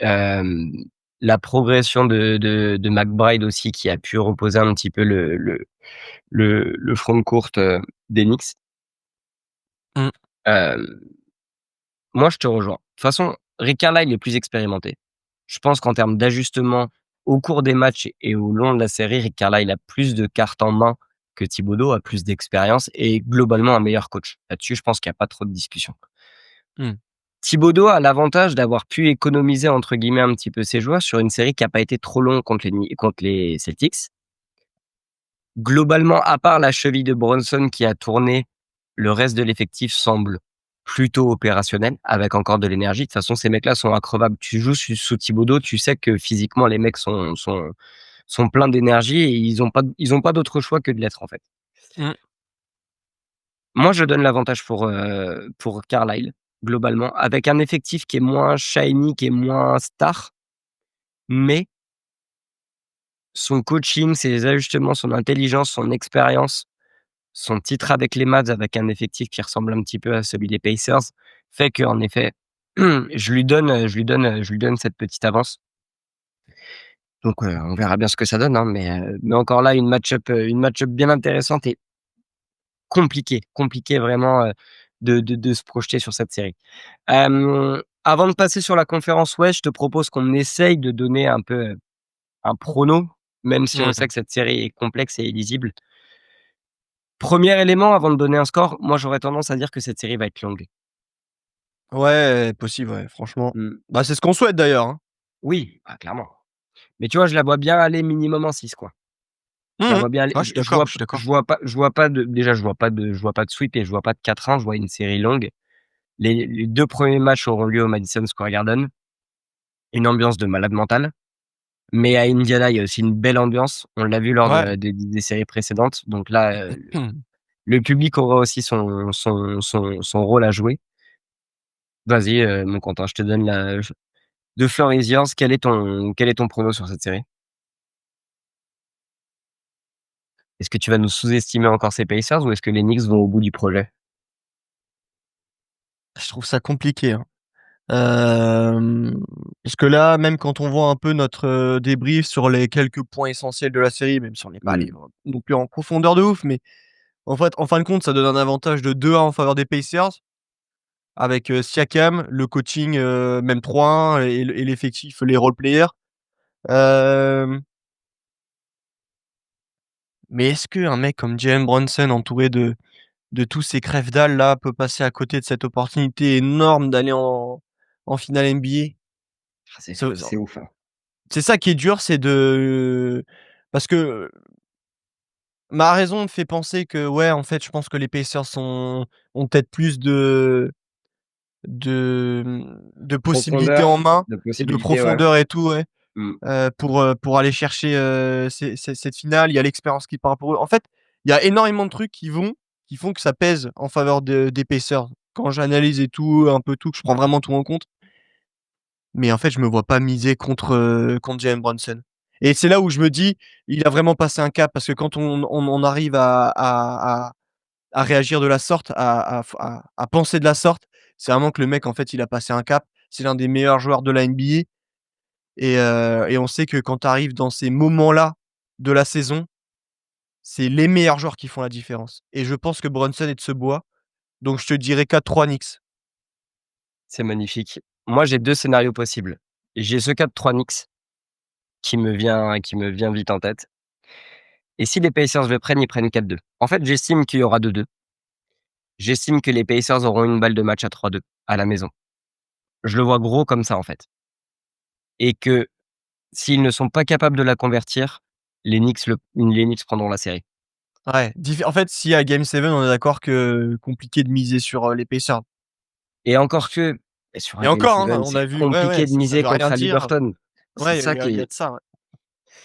la progression de McBride aussi qui a pu reposer un petit peu le front de courte, des Knicks. Mmh. Hem, Moi, je te rejoins. De toute façon, Rick Carlisle est plus expérimenté. Je pense qu'en termes d'ajustement au cours des matchs et au long de la série, Rick Carlisle a plus de cartes en main que Thibodeau, a plus d'expérience et globalement un meilleur coach. Là-dessus, je pense qu'il y a pas trop de discussion. Mmh. Thibodeau a l'avantage d'avoir pu «économiser» entre guillemets un petit peu ses joueurs sur une série qui a pas été trop longue contre les Celtics. Globalement, à part la cheville de Bronson qui a tourné, le reste de l'effectif semble plutôt opérationnel, avec encore de l'énergie. De toute façon, ces mecs-là sont increvables. Tu joues sous Thibodeau, tu sais que physiquement les mecs sont pleins d'énergie et ils ont pas d'autre choix que de l'être, en fait. Mmh. Moi, je donne l'avantage pour Carlisle, globalement, avec un effectif qui est moins shiny, qui est moins star, mais son coaching, ses ajustements, son intelligence, son expérience, son titre avec les Mavs, avec un effectif qui ressemble un petit peu à celui des Pacers, fait qu'en effet, je lui donne cette petite avance. Donc, on verra bien ce que ça donne, hein, mais encore là, une match-up bien intéressante et compliqué vraiment, de se projeter sur cette série. Avant de passer sur la conférence Ouest, je te propose qu'on essaye de donner un peu, un prono, même si on Mmh. sait que cette série est complexe et illisible. Premier élément avant de donner un score, moi j'aurais tendance à dire que cette série va être longue. Ouais, possible, ouais, franchement. Mmh. Bah, c'est ce qu'on souhaite d'ailleurs, hein. Oui, ah clairement. Mais tu vois, je la vois bien aller minimum en 6 quoi. Je la Mmh mh. vois bien aller Ouais, je suis d'accord. je vois pas de déjà je vois pas de sweep et je vois pas de 4-1, je vois une série longue. Les 2 premiers matchs auront lieu au Madison Square Garden, une ambiance de malade mental. Mais à Indiana, il y a aussi une belle ambiance. On l'a vu lors Ouais. de des séries précédentes. Donc là, le public aura aussi son rôle à jouer. Vas-y, mon Quentin, je te donne la the floor is yours. Quel est ton prono sur cette série? Est-ce que tu vas nous sous-estimer encore ces Pacers ou est-ce que les Knicks vont au bout du projet? Je trouve ça compliqué, hein. Parce que là, même quand on voit un peu notre, débrief sur les quelques points essentiels de la série, même si on n'est pas allé Mmh. non plus en profondeur de ouf, mais en fait, en fin de compte, ça donne un avantage de 2-1 en faveur des Pacers avec, Siakam, le coaching, même 3-1 et l'effectif, les role players. Hem, mais est-ce qu'un mec comme Jalen Brunson entouré de tous ces crève-dalle là, peut passer à côté de cette opportunité énorme d'aller en finale NBA? Ah Ce c'est ouf, hein. C'est ça qui est dur, c'est de parce que ma raison me fait penser que, ouais, en fait, je pense que les Pacers ont peut-être plus de possibilités Profondeur, en main de et de possibilités, ouais. profondeur et tout, ouais. Mmh. pour aller chercher, cette finale. Il y a l'expérience qui part pour eux. En fait, il y a énormément de trucs qui font que ça pèse en faveur des Pacers. Quand j'analyse et tout, un peu tout, que je prends vraiment tout en compte. Mais en fait, je me vois pas miser contre Jalen Brunson. Et c'est là où je me dis: «Il a vraiment passé un cap», parce que quand on arrive à réagir de la sorte, à penser de la sorte, c'est vraiment que le mec, en fait, il a passé un cap. C'est l'un des meilleurs joueurs de la NBA et on sait que quand tu arrives dans ces moments-là de la saison, c'est les meilleurs joueurs qui font la différence et je pense que Brunson est de ce bois, donc je te dirais 4-3 Knicks. C'est magnifique. Moi, j'ai 2 scénarios possibles. J'ai ce 4-3 Knicks qui me vient vite en tête et si les Pacers le prennent, ils prennent 4-2. En fait, j'estime qu'il y aura 2-2. J'estime que les Pacers auront une balle de match à 3-2 à la maison. Je le vois gros comme ça, en fait et que s'ils ne sont pas capables de la convertir, les Knicks prendront la série Ouais, en fait, s'il y a game 7, on est d'accord que compliqué de miser sur, les Pacers et encore que sur et un game encore, 7, hein, on c'est a vu ouais, ouais, compliqué de ça miser veut rien contre dire. Haliburton. C'est Ouais, ça qui il y a est de ça, ouais.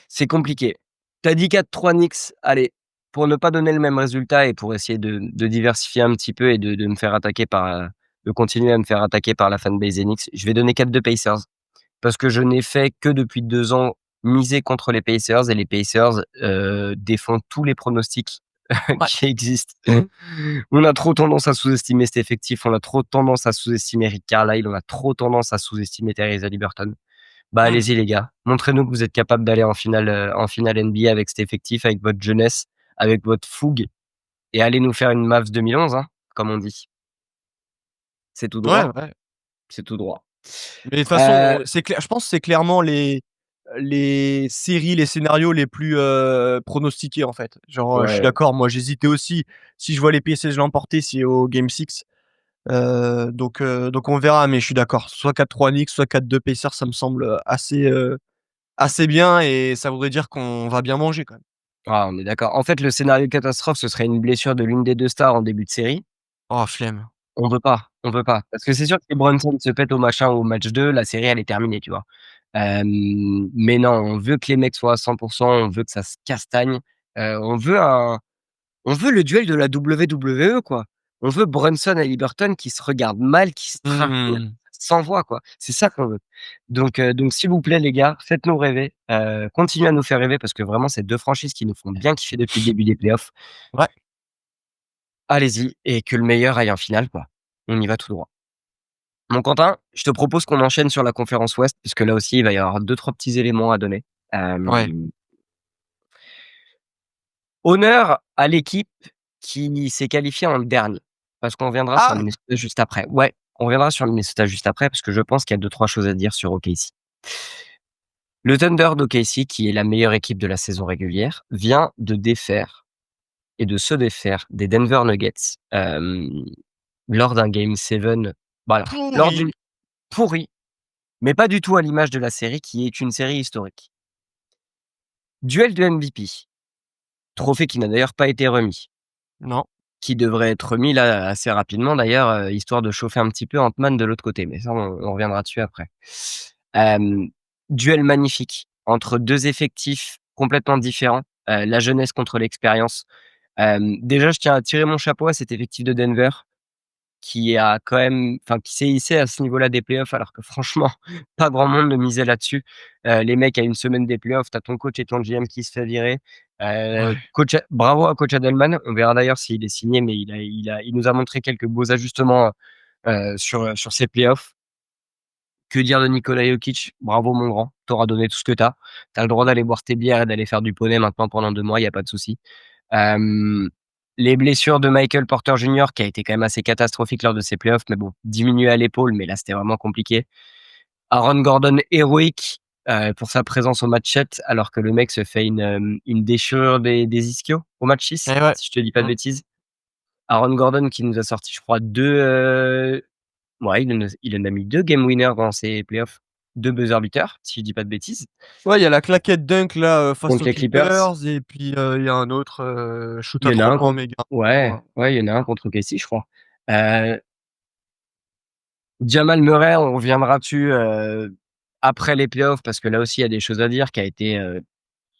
c'est compliqué. Tu as dit 4-3 Knicks, allez, pour ne pas donner le même résultat et pour essayer de diversifier un petit peu et de me faire attaquer de continuer à me faire attaquer par la fanbase des Knicks, je vais donner 4-2 Pacers. Parce que je n'ai fait que depuis 2 ans miser contre les Pacers et les Pacers, défont tous les pronostics Ouais. qui existent. On a trop tendance à sous-estimer cet effectif, on a trop tendance à sous-estimer Rick Carlisle, on a trop tendance à sous-estimer Tyrese Haliburton. Bah, Mmh. allez-y les gars, montrez-nous que vous êtes capables d'aller en finale NBA avec cet effectif, avec votre jeunesse, avec votre fougue et allez nous faire une Mavs 2011, hein, comme on dit. C'est tout Ouais, droit, ouais. c'est tout droit. Mais de toute façon, Heu, c'est clair, je pense que c'est clairement les séries, les scénarios les plus, pronostiqués, en fait. Genre, je suis ouais. d'accord, moi j'hésitais aussi. Si je vois les PSG l'emporter, c'est au game 6, donc on verra, mais je suis d'accord. Soit 4-3 Knicks, soit 4-2 Pacers, ça me semble, assez bien et ça voudrait dire qu'on va bien manger quand même. Ah, on est d'accord. En fait, le scénario catastrophe, ce serait une blessure de l'une des 2 stars en début de série. Oh flemme. On veut pas. Parce que c'est sûr que si Brunson se pète au machin ou au match 2, la série, elle est terminée, tu vois? Mais non, on veut que les mecs soient à 100, on veut que ça se castagne. On veut le duel de la WWE, quoi. On veut Brunson et Liberton qui se regardent mal, qui se trinquent, Mmh. sans voix, quoi. C'est ça qu'on veut. Donc s'il vous plaît les gars, faites-nous rêver, continuez à nous faire rêver parce que vraiment c'est 2 franchises qui nous font bien kiffer depuis le début des playoffs. Ouais, Allez-y et que le meilleur aille en finale, quoi. On y va tout droit. Mon Quentin, je te propose qu'on enchaîne sur la conférence Ouest puisque là aussi il va y avoir deux-trois petits éléments à donner. ouais. Hem Honneur à l'équipe qui s'est qualifiée en dernier, parce qu'on reviendra sur le Ah! Minnesota juste après. Ouais, on reviendra sur le Minnesota juste après parce que je pense qu'il y a deux-trois choses à dire sur OKC. Le Thunder d'OKC, qui est la meilleure équipe de la saison régulière, vient de défaire et de se défaire des Denver Nuggets, lors d'un game 7, voilà, lors Pourri! d'une pourrie, mais pas du tout à l'image de la série qui est une série historique. Duel de MVP, trophée qui n'a d'ailleurs pas été remis. Non. Qui devrait être remis là assez rapidement d'ailleurs, histoire de chauffer un petit peu Ant-Man de l'autre côté, mais ça on reviendra dessus après. Hem, Duel magnifique entre 2 effectifs complètement différents, la jeunesse contre l'expérience. Déjà je tiens à tirer mon chapeau à cet effectif de Denver qui a quand même qui s'est hissé à ce niveau-là des playoffs alors que franchement pas grand monde ne misait là-dessus. Les mecs à une semaine des playoffs, tu as ton coach et ton GM qui se fait virer. Ouais. Bravo à coach Adelman. On verra d'ailleurs s'il est signé, mais il nous a montré quelques beaux ajustements, sur ces playoffs. Que dire de Nikola Jokic? Bravo mon grand, tu auras donné tout ce que tu as. Tu as le droit d'aller boire tes bières et d'aller faire du poney maintenant pendant 2 mois, il y a pas de souci. Hem, les blessures de Michael Porter Jr. qui a été quand même assez catastrophique lors de ces playoffs, mais bon, diminué à l'épaule, mais là, c'était vraiment compliqué. Aaron Gordon héroïque, pour sa présence au match 7, alors que le mec se fait une déchirure des ischios au match 6, Eh ouais. si je te dis pas de Mmh. bêtises. Aaron Gordon qui nous a sorti, je crois 2, ouais, il en a mis 2 game winners dans ces playoffs, 2 buzzer beaters, si je dis pas de bêtises, Ouais, il y a la claquette dunk là, face contre aux les Clippers. Clippers et puis, il y a un autre, shoot Il à y en a 3 un points contre méga. ouais, Ouais. ouais, il y en a un contre OKC, je crois. Heu Jamal Murray, on reviendra dessus, après les playoffs, parce que là aussi, il y a des choses à dire, qui a été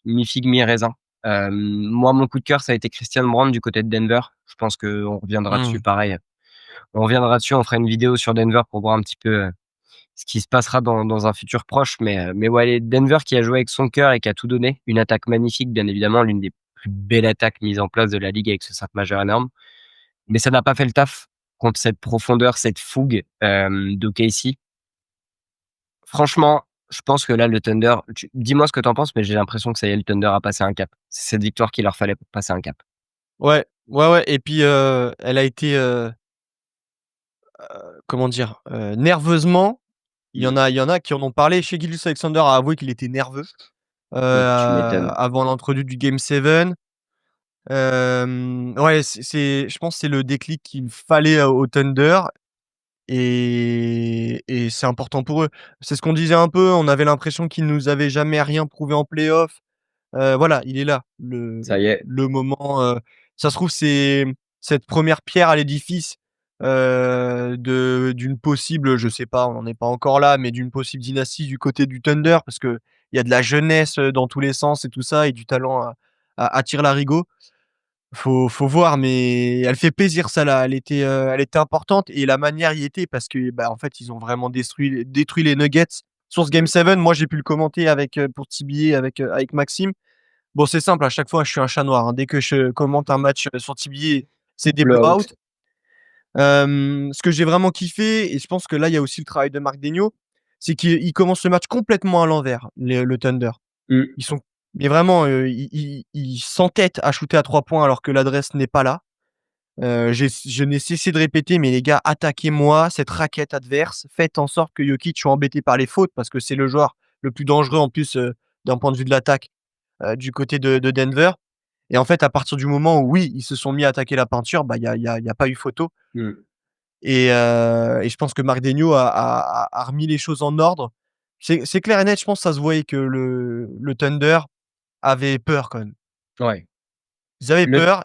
mi-figue, mi-raisin. Moi, mon coup de cœur, ça a été Christian Brown du côté de Denver. Je pense qu'on reviendra dessus, Mmh. pareil. On reviendra dessus, on fera une vidéo sur Denver pour voir un petit peu ce qui se passera dans un futur proche. Mais ouais, Denver qui a joué avec son cœur et qui a tout donné. Une attaque magnifique, bien évidemment, l'une des plus belles attaques mises en place de la ligue avec ce 5 majeur énorme. Mais ça n'a pas fait le taf contre cette profondeur, cette fougue d'OKC. Franchement, je pense que là, le Thunder, dis-moi ce que t'en penses, mais j'ai l'impression que ça y est, le Thunder a passé un cap. C'est cette victoire qu'il leur fallait pour passer un cap. Ouais, ouais, ouais et puis, elle a été, comment dire? Nerveusement, Mmh. il y en a qui en ont parlé. Shai Gilgeous-Alexander a avoué qu'il était nerveux, Tu m'étonnes. avant l'entrevue du game 7. Ouais, c'est je pense que c'est le déclic qu'il fallait, au Thunder et c'est important pour eux. C'est ce qu'on disait un peu, on avait l'impression qu'ils nous avaient jamais rien prouvé en playoff. Voilà, il est là, Ça y est. le moment, ça se trouve, c'est cette première pierre à l'édifice, de d'une possible, je sais pas, on n'en est pas encore là, mais d'une possible dynastie du côté du Thunder parce qu'il y a de la jeunesse, dans tous les sens et tout ça et du talent à tire-larigot. Faut voir, mais elle fait plaisir ça là, elle était importante et la manière y était parce que, bah, en fait, ils ont vraiment détruit les Nuggets. Sur ce game 7, moi, j'ai pu le commenter avec, pour TBA avec Maxime. Bon, c'est simple, à chaque fois, je suis un chat noir, hein. Dès que je commente un match, sur TBA, c'est des blowouts. Blowout. Ce que j'ai vraiment kiffé et je pense que là, il y a aussi le travail de Marc Daigneault, c'est qu'il commence le match complètement à l'envers, le Thunder. Mmh. Ils sont mais vraiment, ils s'entêtent à shooter à 3 points alors que l'adresse n'est pas là. Je n'ai cessé de répéter: «Mais les gars, attaquez-moi cette raquette adverse. Faites en sorte que Jokic soit embêté par les fautes» parce que c'est le joueur le plus dangereux en plus, d'un point de vue de l'attaque, du côté de Denver et en fait, à partir du moment où oui, ils se sont mis à attaquer la peinture, bah, il y a pas eu photo Mmh. et je pense que Marc Daigneault a remis les choses en ordre. C'est clair et net, je pense, ça se voyait que le Thunder avait peur quand même. Ouais. Ils avaient Le peur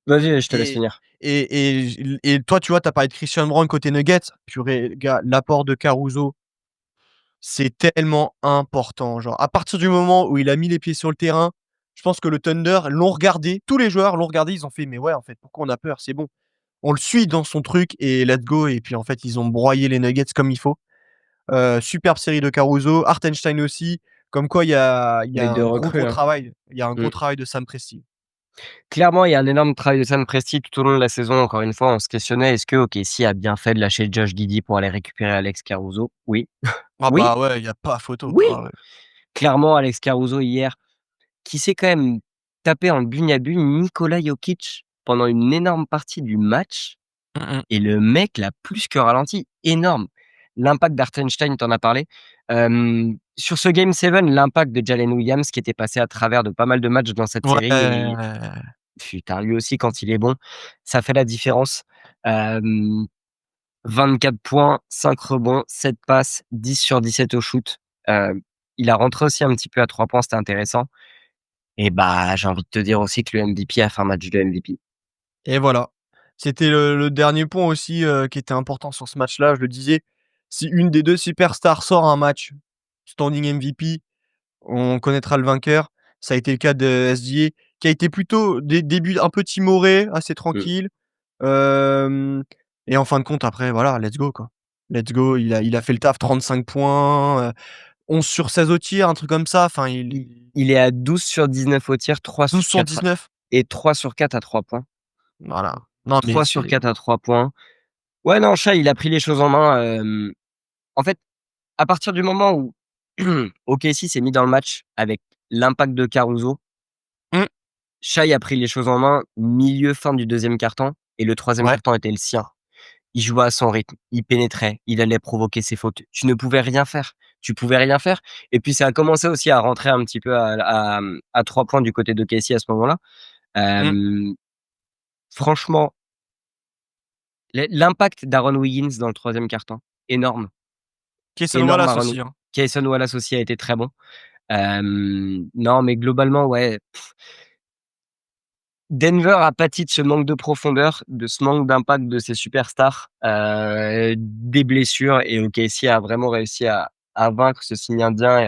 Vas-y, je te laisse et finir. et toi, tu vois, tu as parlé de Christian Brown côté Nuggets. Purée, gars, l'apport de Caruso, c'est tellement important. Genre, à partir du moment où il a mis les pieds sur le terrain, je pense que le Thunder l'ont regardé, tous les joueurs l'ont regardé, ils ont fait: «Mais ouais, en fait, pourquoi on a peur? C'est bon. On le suit dans son truc et let's go» et puis, en fait, ils ont broyé les Nuggets comme il faut. Superbe série de Caruso, Hartenstein aussi, comme quoi il y Les a 2 un gros, recrues, gros hein. travail. Il y a un Mmh. gros travail de Sam Presti. Clairement, il y a un énorme travail de Sam Presti tout au long de la saison. Encore une fois, on se questionnait, est-ce que OKC a bien fait de lâcher Josh Giddey pour aller récupérer Alex Caruso? Oui. Ah Oui, bah, ouais, il y a pas photo. oui! Ah ouais. Clairement, Alex Caruso hier, qui s'est quand même tapé en bugne à bugne Nikola Jokic pendant une énorme partie du match Mmh mh. et le mec l'a plus que ralenti. Énorme. L'impact d'Hartenstein, tu en as parlé. Sur ce game 7, l'impact de Jalen Williams qui était passé à travers de pas mal de matchs dans cette série et Ouais. putain, lui aussi quand il est bon, ça fait la différence. Hem, 24 points, 5 rebonds, 7 passes, 10 sur 17 au shoot. Heu, il a rentré aussi un petit peu à 3 points, c'était intéressant et bah, j'ai envie de te dire aussi que le MVP a fait un match de MVP. Et voilà. C'était le dernier point aussi, qui était important sur ce match-là, je le disais. Si une des 2 superstars sort un match standing MVP, on connaîtra le vainqueur. Ça a été le cas de SGA, qui a été plutôt début un peu timoré, assez Mmh. tranquille. Hem et en fin de compte après voilà, let's go quoi. Let's go, il a fait le taf, 35 points, 11 sur 16 au tir, un truc comme ça. Enfin Il est à 12 sur 19 au tir, 3 12 sur sur 4 19. et 3 sur 4 à 3 points. Voilà. Non mais 3 sur c'est 4 à 3 points. Ouais, non, Shai, il a pris les choses en main, en fait, à partir du moment où OKC s'est mis dans le match avec l'impact de Caruso, mmh, Shai a pris les choses en main milieu, fin du 2e quart-temps et le 3e ouais, quart-temps était le sien. Il jouait à son rythme, il pénétrait, il allait provoquer ses fautes. Tu ne pouvais rien faire. Tu pouvais rien faire et puis ça a commencé aussi à rentrer un petit peu à 3 points du côté d'OKC à ce moment-là. mmh. Hem, franchement, l'impact d'Aaron Wiggins dans le 3e quart-temps, énorme, Cason énorme Wallace Aaron. aussi, hein. Cason Wallace aussi a été très bon. Non, mais globalement, ouais, Denver a pâti de ce manque de profondeur, de ce manque d'impact de ses superstars, des blessures et OKC a vraiment réussi à à vaincre ce signe indien et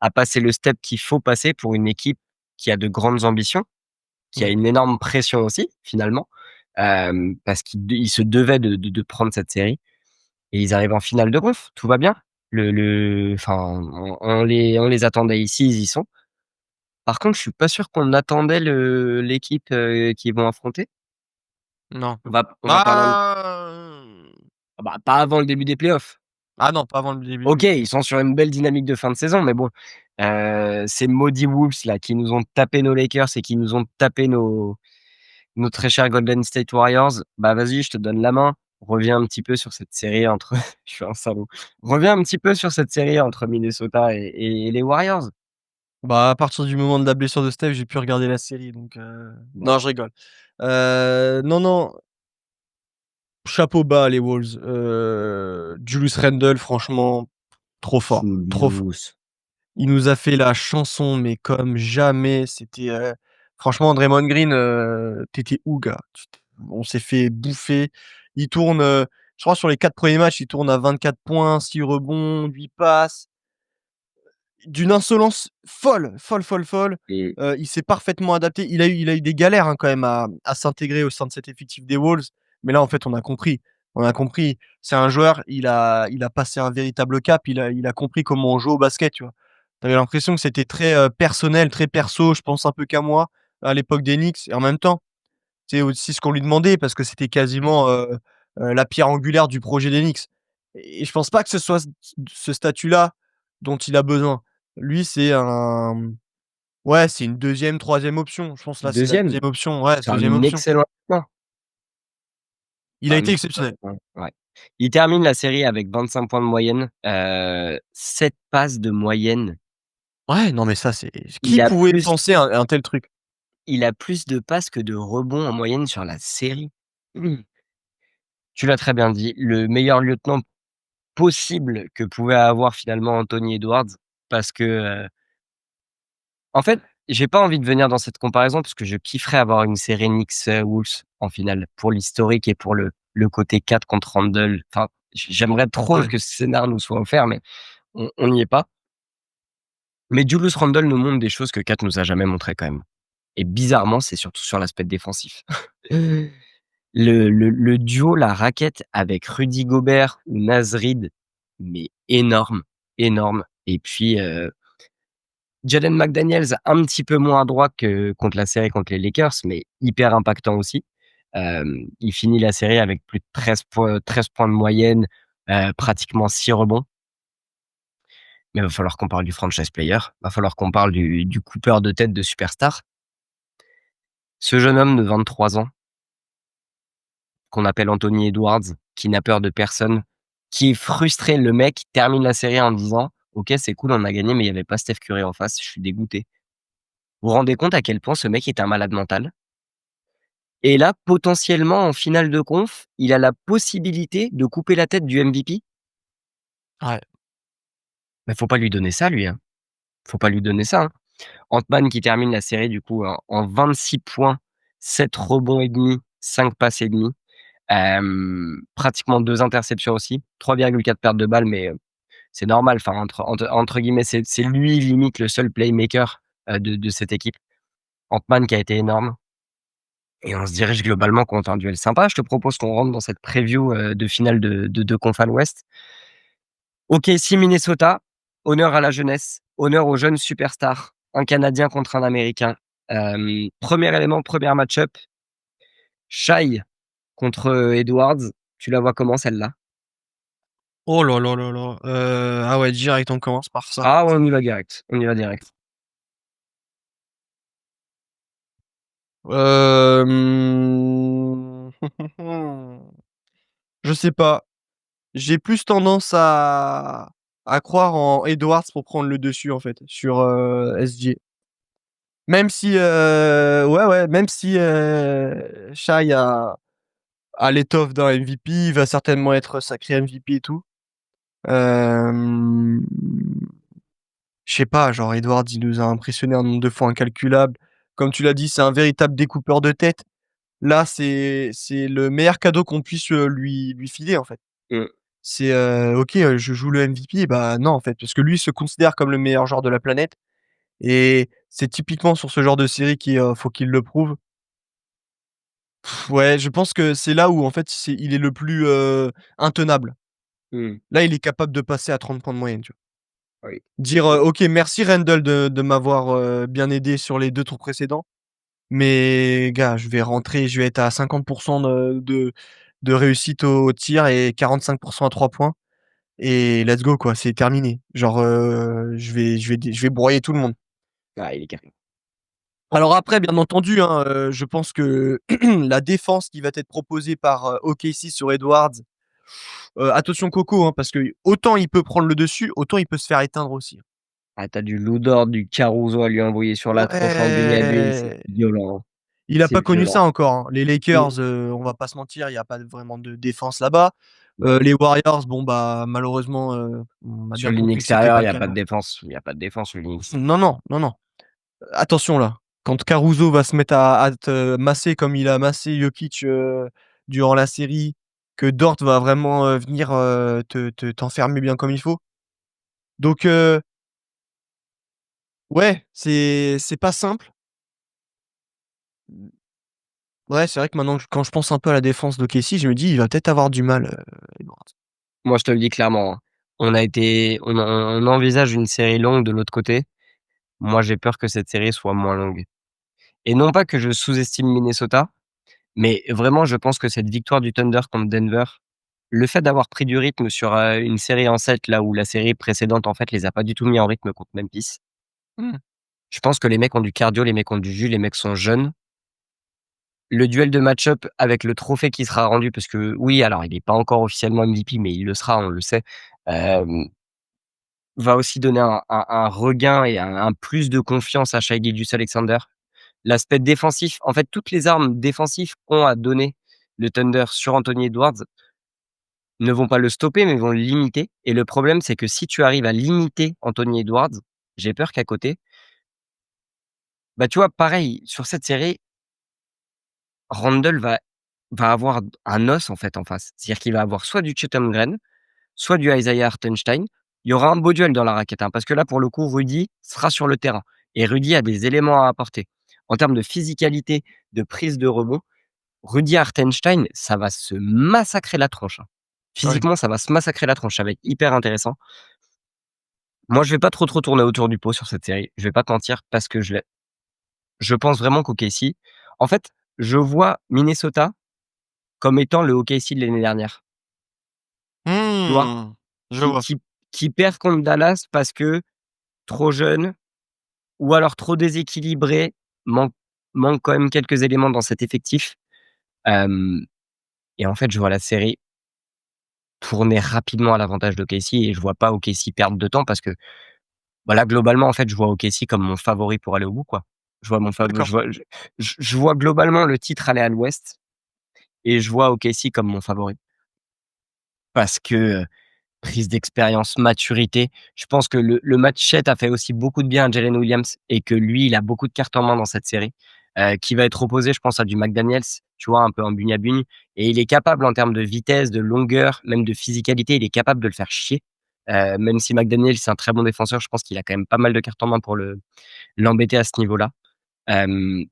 à passer le step qu'il faut passer pour une équipe qui a de grandes ambitions, qui a Oui. une énorme pression aussi finalement, parce qu'ils se devaient de prendre cette série et ils arrivent en finale de conf, tout va bien. Enfin, on les attendait ici, ils y sont. Par contre, je suis pas sûr qu'on attendait l'équipe, qu'ils vont affronter. Non. On va parler un Ah! ah bah, pas avant le début des playoffs. Ah non, pas avant le début OK, des ils sont sur une belle dynamique de fin de saison, mais bon, ces maudits Wolves là, qui nous ont tapé nos Lakers et qui nous ont tapé nos très chers Golden State Warriors, bah, vas-y, je te donne la main. Reviens un petit peu sur cette série entre je suis un salaud. Reviens un petit peu sur cette série entre Minnesota et les Warriors. Bah, à partir du moment de la blessure de Steph, j'ai pu regarder la série donc Bon, non, je rigole. Non, non, chapeau bas les Wolves, Julius Randle franchement trop fort, trop fort. Julius. Il nous a fait la chanson, mais comme jamais, c'était, franchement Draymond Green, tu où gars? On s'est fait bouffer. Il tourne, je crois sur les 4 premiers matchs, il tourne à 24 points, 6 rebonds, 8 passes. D'une insolence folle, folle, folle, folle. Et Il s'est parfaitement adapté. Il a eu des galères, hein, quand même à s'intégrer au sein de cet effectif des Wolves. Mais là, en fait, on a compris. On a compris. C'est un joueur, il a passé un véritable cap. Il a compris comment on joue au basket, tu vois? Tu avais l'impression que c'était très, personnel, très perso. Je pense un peu qu'à moi, à l'époque des Knicks et en même temps, c'est aussi ce qu'on lui demandait parce que c'était quasiment, la pierre angulaire du projet des Knicks et je pense pas que ce soit ce statut-là dont il a besoin. Lui, c'est ouais, c'est une deuxième, troisième option. Je pense là, c'est la 2e, deuxième option. Ouais, c'est deuxième un option. excellent joueur. Il C'est a un été excellent exceptionnel. joueur, ouais. Il termine la série avec 25 points de moyenne, 7 passes de moyenne. Ouais, non, mais ça, c'est Il qui a pouvait plus penser à un tel truc? il a plus de passes que de rebonds en moyenne sur la série. Mmh. Tu l'as très bien dit, le meilleur lieutenant possible que pouvait avoir finalement Anthony Edwards parce que, en fait, j'ai pas envie de venir dans cette comparaison parce que je kifferais avoir une série Knicks, Wolves en finale pour l'historique et pour le côté 4 contre Randle. Enfin, j'aimerais trop Ouais. que ce scénario nous soit offert, mais on n'y est pas. Mais Julius Randle nous montre des choses que Kat nous a jamais montrées quand même. Et bizarrement, c'est surtout sur l'aspect défensif. Le duo, la raquette avec Rudy Gobert ou Naz Reid, mais énorme, énorme. Et puis, Jaden McDaniels, un petit peu moins adroit que contre la série contre les Lakers, mais hyper impactant aussi. Il finit la série avec plus de 13 points de moyenne, pratiquement 6 rebonds. Mais il va falloir qu'on parle du franchise player, va falloir qu'on parle du coupeur de tête de superstar. Ce jeune homme de 23 ans, qu'on appelle Anthony Edwards, qui n'a peur de personne, qui est frustré. Le mec termine la série en disant: «OK, c'est cool, on a gagné, mais il y avait pas Steph Curry en face, je suis dégoûté». Vous vous rendez compte à quel point ce mec est un malade mental? Et là, potentiellement, en finale de conf, il a la possibilité de couper la tête du MVP? Ouais. Mais faut pas lui donner ça lui, hein. Faut pas lui donner ça, hein. Ant-Man qui termine la série du coup en 26 points, 7 rebonds et demi, 5 passes et demi. Pratiquement 2 interceptions aussi, 3,4 pertes de balles, mais c'est normal, enfin entre guillemets, c'est lui limite le seul playmaker, de cette équipe. Ant-Man qui a été énorme et on se dirige globalement contre un duel sympa. Je te propose qu'on rentre dans cette preview, de finale de conf à l'Ouest. OKC Minnesota, honneur à la jeunesse, honneur aux jeunes superstars, un Canadien contre un Américain. 1er élément, 1er match-up, Shai contre, Edwards. Tu la vois comment celle-là? Oh là là là là, ah ouais, direct, on commence par ça. Ah ouais, on y va direct, on y va direct. Hem, je sais pas. J'ai plus tendance à croire en Edwards pour prendre le dessus, en fait, sur, SGA. Même si, ouais, ouais, même si, Shai a l'étoffe d'un MVP, il va certainement être sacré MVP et tout. Hem, je sais pas, genre Edwards, il nous a impressionné un nombre de fois incalculable. Comme tu l'as dit, c'est un véritable découpeur de tête. Là, c'est le meilleur cadeau qu'on puisse, lui filer, en fait. Mmh. C'est, OK, je joue le MVP, bah, non, en fait, parce que lui se considère comme le meilleur joueur de la planète et c'est typiquement sur ce genre de série faut qu'il le prouve. Ouais, je pense que c'est là où, en fait, il est le plus, intenable. Mmh. Là, il est capable de passer à 30 points de moyenne, tu vois? Oui. Dire, «OK, merci Randle de m'avoir, bien aidé sur les 2 tours précédents, mais gars, je vais être à 50 de réussite au tir et 45 à 3 points et let's go, quoi, c'est terminé». Genre, je vais broyer tout le monde. Ah, il est carré. Alors après, bien entendu, hein, je pense que la défense qui va être proposée par, OKC sur Edwards, attention Coco, hein, parce que autant il peut prendre le dessus, autant il peut se faire éteindre aussi. Ah, tu du Lou Dort, du Caruso à lui envoyer sur la tronche en une à une, c'est Ouais! violent, hein. Il a C'est pas connu violent. ça encore, hein. Les Mmh. Lakers, on va pas se mentir, il y a pas vraiment de défense là-bas. Non. Les Warriors, bon, bah, malheureusement, on a Sur bien ligne compris que c'était extérieure, pas il le y a cas pas de non. défense, il y a pas de défense sur ligne extérieure. Non, non, non, non. Attention là, quand Caruso va se mettre à te masser comme il a massé Jokic, durant la série, que Dort va vraiment, venir, t'enfermer bien comme il faut. Donc ouais, c'est pas simple. Ouais, c'est vrai que maintenant quand je pense un peu à la défense d'OKC, je me dis: «Il va peut-être avoir du mal, Edwards». Moi, je te le dis clairement, hein, on envisage une série longue de l'autre côté. Moi, j'ai peur que cette série soit moins longue et non pas que je sous-estime Minnesota, mais vraiment, je pense que cette victoire du Thunder contre Denver, le fait d'avoir pris du rythme sur, une série en 7 là où la série précédente, en fait, les a pas du tout mis en rythme contre Memphis. Mmh. Je pense que les mecs ont du cardio, les mecs ont du jus, les mecs sont jeunes. Le duel de match-up avec le trophée qui sera rendu parce que oui, alors il est pas encore officiellement MVP, mais il le sera, on le sait, hem, va aussi donner un regain et un plus de confiance à Shai Gilgeous-Alexander. L'aspect défensif, en fait, toutes les armes défensives qu'ont à donner le Thunder sur Anthony Edwards ne vont pas le stopper, mais vont le limiter et le problème, c'est que si tu arrives à limiter Anthony Edwards, j'ai peur qu'à côté, bah, tu vois, pareil, sur cette série, Randle va avoir un os, en fait, en face. C'est-à-dire qu'il va avoir soit du Chet Holmgren, soit du Isaiah Hartenstein. Il y aura un beau duel dans la raquette, hein, parce que là, pour le coup, Rudy sera sur le terrain et Rudy a des éléments à apporter. En termes de physicalité, de prise de rebond, Rudy Hartenstein, ça va se massacrer la tronche, hein. Ouais. Physiquement, ça va se massacrer la tronche, ça va être hyper intéressant. Moi, je vais pas trop tourner autour du pot sur cette série, je vais pas te mentir parce que je pense vraiment qu'OKC en fait, je vois Minnesota comme étant le OKC de l'année dernière, tu vois? Mmh. Je Qui vois. qui qui perd contre Dallas parce que trop jeune ou alors trop déséquilibré, manque manque quand même quelques éléments dans cet effectif, hem et en fait, je vois la série tourner rapidement à l'avantage d'OKC et je vois pas OKC perdre de temps parce que, voilà, globalement, en fait, je vois OKC comme mon favori pour aller au bout, quoi. Je vois mon fav D'accord. je vois globalement le titre aller à l'ouest et je vois OKC comme mon favori parce que, prise d'expérience, maturité. Je pense que le match 7 a fait aussi beaucoup de bien à Jalen Williams et que lui, il a beaucoup de cartes en main dans cette série, qui va être opposé, je pense, à du McDaniels, tu vois? Un peu en bugne à bugne et il est capable en termes de vitesse, de longueur, même de physicalité, il est capable de le faire chier. Même si McDaniels, c'est un très bon défenseur, je pense qu'il a quand même pas mal de cartes en main pour l'embêter à ce niveau-là. Hem,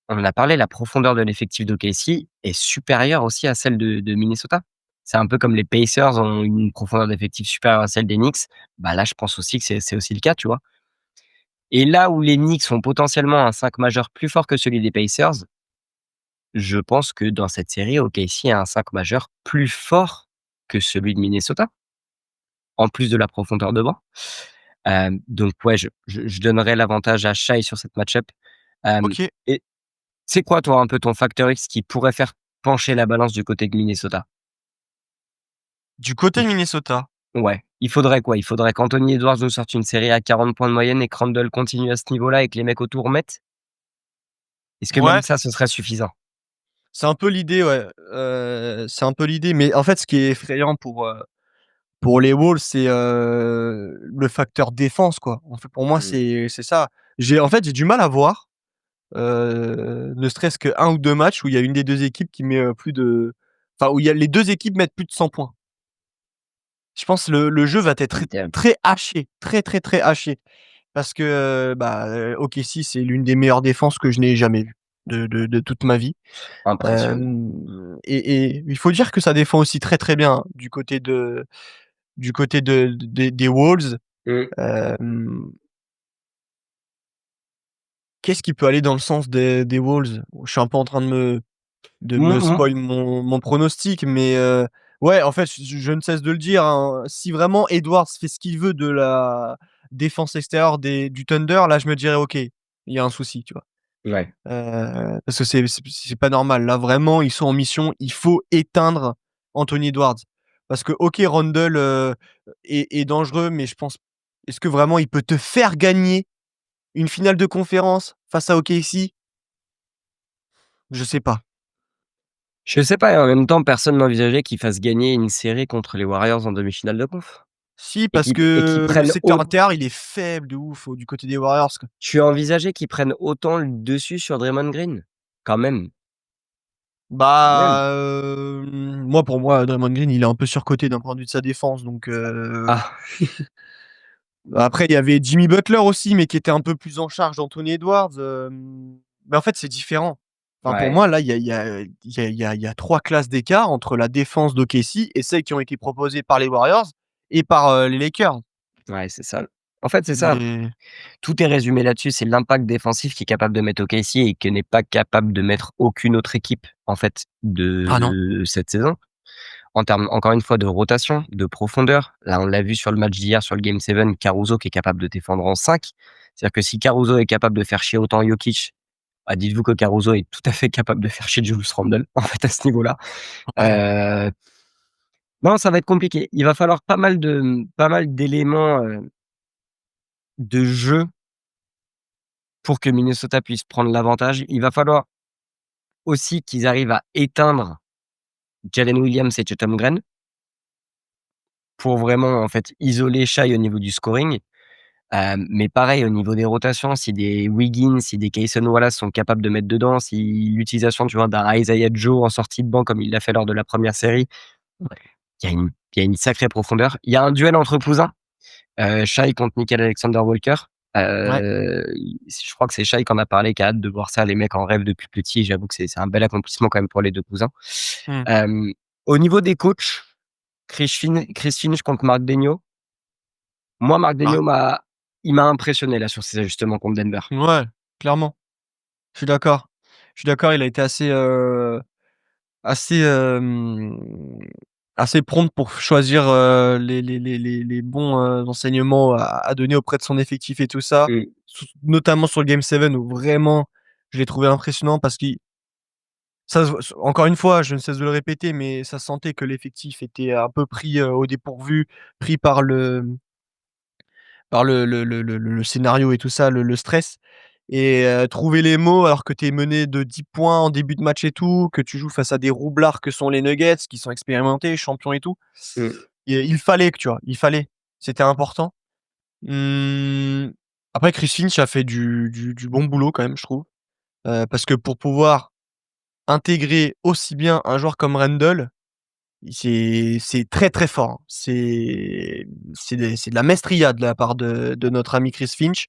on en a parlé, la profondeur de l'effectif d'OKC est supérieure aussi à celle de Minnesota. C'est un peu comme les Pacers ont une profondeur d'effectif supérieure à celle des Knicks, bah, là, je pense aussi que c'est aussi le cas, tu vois? Et là où les Knicks ont potentiellement un 5 majeur plus fort que celui des Pacers, je pense que dans cette série, OKC a un 5 majeur plus fort que celui de Minnesota, en plus de la profondeur de banc. Donc ouais, je donnerais l'avantage à Shai sur cette match-up. OK. Et c'est quoi, toi, un peu ton facteur X qui pourrait faire pencher la balance du côté de Minnesota? Du côté Il de f Minnesota. Ouais, il faudrait quoi? Il faudrait qu'Anthony Edwards nous sorte une série à 40 points de moyenne et que Randle continue à ce niveau-là et que les mecs autour mettent? Est-ce que même Ouais, ça, ce serait suffisant? c'est un peu l'idée, ouais, c'est un peu l'idée, mais en fait, ce qui est effrayant pour les Wolves, c'est, le facteur défense, quoi. En fait, pour moi, Mmh. c'est ça. J'ai du mal à voir, ne serait-ce qu'1 ou 2 matchs où il y a une des 2 équipes qui met, plus de enfin, où il y a les 2 équipes mettent plus de 100 points. Je pense le jeu va être très Incroyable. très haché, très, très, très haché parce que, OKC, c'est l'une des meilleures défenses que je n'ai jamais vues de toute ma vie. Impressionnant. Et il faut dire que ça défend aussi très, très bien du côté des Wolves. Mmh. Hem, Qu'est-ce qui peut aller dans le sens des Wolves? Je suis un peu en train de me Mmh. spoil mon pronostic, mais ouais, en fait, je ne cesse de le dire, hein, si vraiment Edwards fait ce qu'il veut de la défense extérieure du Thunder, là, je me dirais: «OK, il y a un souci», tu vois? Ouais. Parce que c'est pas normal. Là, vraiment, ils sont en mission, il faut éteindre Anthony Edwards. Parce que OK, Randle, est dangereux, mais je pense est-ce que vraiment il peut te faire gagner une finale de conférence face à OKC? Je sais pas. Je sais pas et en même temps, personne n'envisageait qu'ils fassent gagner une série contre les Warriors en demi-finale de conf Si, et parce qu'ils que le prennent secteur intérieur, il est faible de ouf, du côté des Warriors, quoi. tu as envisagé qu'ils prennent autant le dessus sur Draymond Green? Quand même, quand même. Moi, pour moi, Draymond Green, il est un peu surcoté d'un point de vue de sa défense, donc Ah, après, il y avait Jimmy Butler aussi, mais qui était un peu plus en charge d'Anthony Edwards, mais en fait, c'est différent. Enfin, pour ouais, moi, là, il y a 3 classes d'écart entre la défense d'OKC et celles qui ont été proposées par les Warriors et par, les Lakers. ouais, c'est ça. En fait, c'est ça. Mais Tout est résumé là-dessus, c'est l'impact défensif qui est capable de mettre OKC et que n'est pas capable de mettre aucune autre équipe, en fait, ah non? de cette saison. En termes, encore une fois, de rotation, de profondeur. Là, on l'a vu sur le match d'hier, sur le game 7, Caruso qui est capable de défendre en 5. C'est-à-dire que si Caruso est capable de faire chier autant Jokic, bah, dites-vous que Caruso est tout à fait capable de faire chier Julius Randle, en fait, à ce niveau-là. Ouais, Heu, non, ça va être compliqué. Il va falloir pas mal d'éléments, de jeu pour que Minnesota puisse prendre l'avantage. Il va falloir aussi qu'ils arrivent à éteindre Jalen Williams et Chet Holmgren pour vraiment, en fait, isoler Shai au niveau du scoring. Mais pareil, au niveau des rotations, si des Wiggins, si des Cason Wallace sont capables de mettre dedans, si l'utilisation, tu vois, d'un Isaiah Joe en sortie de banc comme il l'a fait lors de la première série, il y a une sacrée profondeur. Il y a un duel entre cousins, Shai contre Nickeil Alexander-Walker. ouais. Je crois que c'est Shai qui en a parlé, qui a hâte de voir ça. Les mecs en rêvent depuis petit. J'avoue que c'est un bel accomplissement quand même pour les 2 cousins. Mmh. Hem, Au niveau des coachs, Chris Finch contre Mark Daigneault. Moi, Mark Bah, Daigneault m'a impressionné là sur ses ajustements contre Denver. ouais, clairement. Je suis d'accord. Je suis d'accord, il a été assez, assez prompt pour choisir, les bons, enseignements à donner auprès de son effectif et tout ça. Mmh, Notamment sur le game 7 où vraiment je l'ai trouvé impressionnant parce qu'il ça se encore une fois, je ne cesse de le répéter, mais ça se sentait que l'effectif était un peu pris, au dépourvu, pris par le scénario et tout ça, le stress et trouver les mots alors que tu es mené de 10 points en début de match et tout, que tu joues face à des roublards que sont les Nuggets, qui sont expérimentés, champions et tout. mmh. Et il fallait que tu vois? Il fallait, c'était important. Mmh, Après Chris Finch a fait du bon boulot quand même, je trouve, parce que pour pouvoir intégrer aussi bien un joueur comme Randle, c'est très, très fort, hein. C'est de la maestria de la part de notre ami Chris Finch.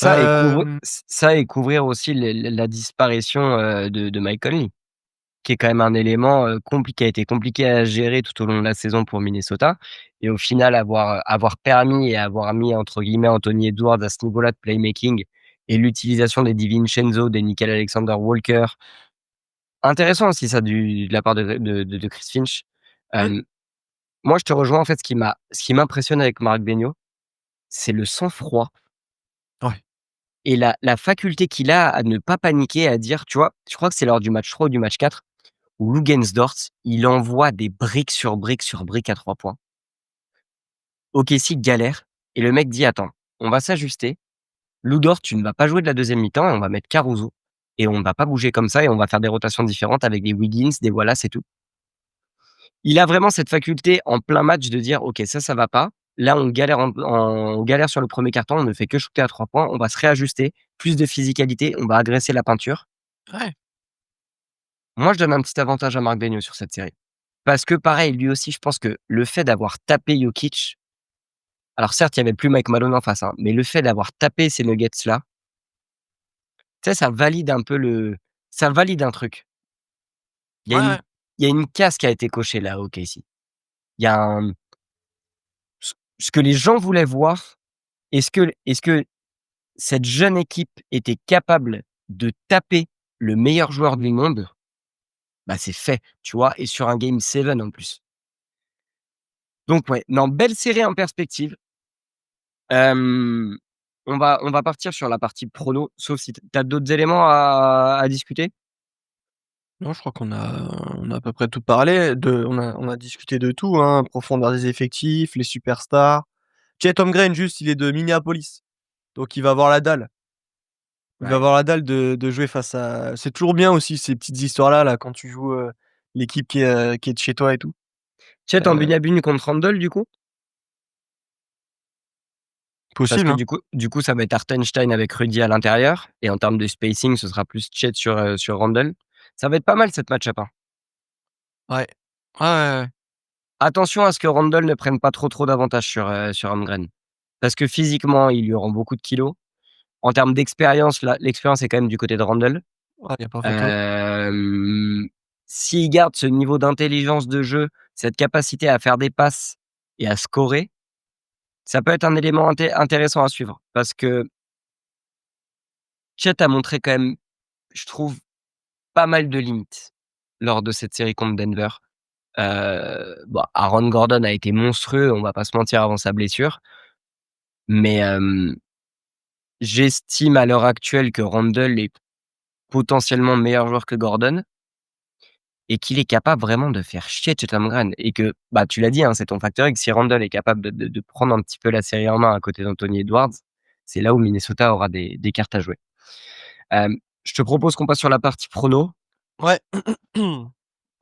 Hem, Ça et couvrir aussi la disparition, de Mike Conley, qui est quand même un élément, qui a été compliqué à gérer tout au long de la saison pour Minnesota et au final avoir permis et avoir mis entre guillemets «Anthony Edwards» à ce niveau-là de playmaking et l'utilisation des DiVincenzo, des Nickeil Alexander-Walker. Intéressant aussi ça de la part de Chris Finch. ouais, Hem, Moi je te rejoins en fait ce qui m'impressionne avec Marc Daigneault, c'est le sang-froid ouais, et la faculté qu'il a à ne pas paniquer, à dire tu vois? Je crois que c'est lors du match 3 ou du match 4 où Luguentz-Dort, il envoie des briques sur briques sur briques à 3 points. OKC galère et le mec dit: «Attends, on va s'ajuster. Lu Dort, tu ne vas pas jouer de la deuxième mi-temps et on va mettre Caruso et on ne va pas bouger comme ça et on va faire des rotations différentes avec des Wiggins, des Wallace et tout». Il a vraiment cette faculté en plein match de dire: «OK, ça va pas. Là, on galère sur le premier quart-temps, on ne fait que shooter à 3 points, on va se réajuster, plus de physicalité, on va agresser la peinture». ouais. Moi, je donne un petit avantage à Marc Daigneault sur cette série. Parce que pareil, lui aussi, je pense que le fait d'avoir tapé Jokic, alors certes, il y avait plus Mike Malone en face, hein, mais le fait d'avoir tapé ces Nuggets-là, tu sais, ça valide un truc. Il y a Ouais, une ouais. il y a une case qui a été cochée là, à OKC. Il y a un ce que les gens voulaient voir, est-ce que cette jeune équipe était capable de taper le meilleur joueur du monde? Bah, c'est fait, tu vois? Et sur un game 7 en plus. Donc ouais, non, belle série en perspective. Hem, on va partir sur la partie prono, sauf si tu as d'autres éléments à discuter? Non, je crois qu'on a à peu près tout parlé de on a discuté de tout, hein, profondeur des effectifs, les superstars. Chet Holmgren juste, il est de Minneapolis, donc il va avoir la dalle. Il va Ouais. avoir la dalle de jouer face à c'est toujours bien aussi ces petites histoires-là, là, quand tu joues, l'équipe qui est de chez toi et tout. Chet en Heu, Bunyabuny contre Randle du coup? Parce Possible, que hein. du coup, ça va être Hartenstein avec Rudy à l'intérieur et en termes de spacing, ce sera plus Chet sur Randle. Ça va être pas mal cette match-up, hein. Ouais. Ouais, ouais, ouais. Attention à ce que Randle ne prenne pas trop d'avantages sur Holmgren. Parce que physiquement, il lui rend beaucoup de kilos. En termes d'expérience, l'expérience est quand même du côté de Randle. Ouais, y a pas photo. Hem, S'il garde ce niveau d'intelligence de jeu, cette capacité à faire des passes et à scorer, ça peut être un élément intéressant à suivre. Parce que Chet a montré quand même, je trouve, pas mal de limites lors de cette série contre Denver. Bon, Aaron Gordon a été monstrueux, on va pas se mentir, avant sa blessure. Mais, j'estime à l'heure actuelle que Randle est potentiellement meilleur joueur que Gordon et qu'il est capable vraiment de faire chier Chet Holmgren et que, bah, tu l'as dit, hein, c'est ton facteur X, si Randle est capable de prendre un petit peu la série en main à côté d'Anthony Edwards, c'est là où Minnesota aura des cartes à jouer. Je te propose qu'on passe sur la partie prono. Ouais.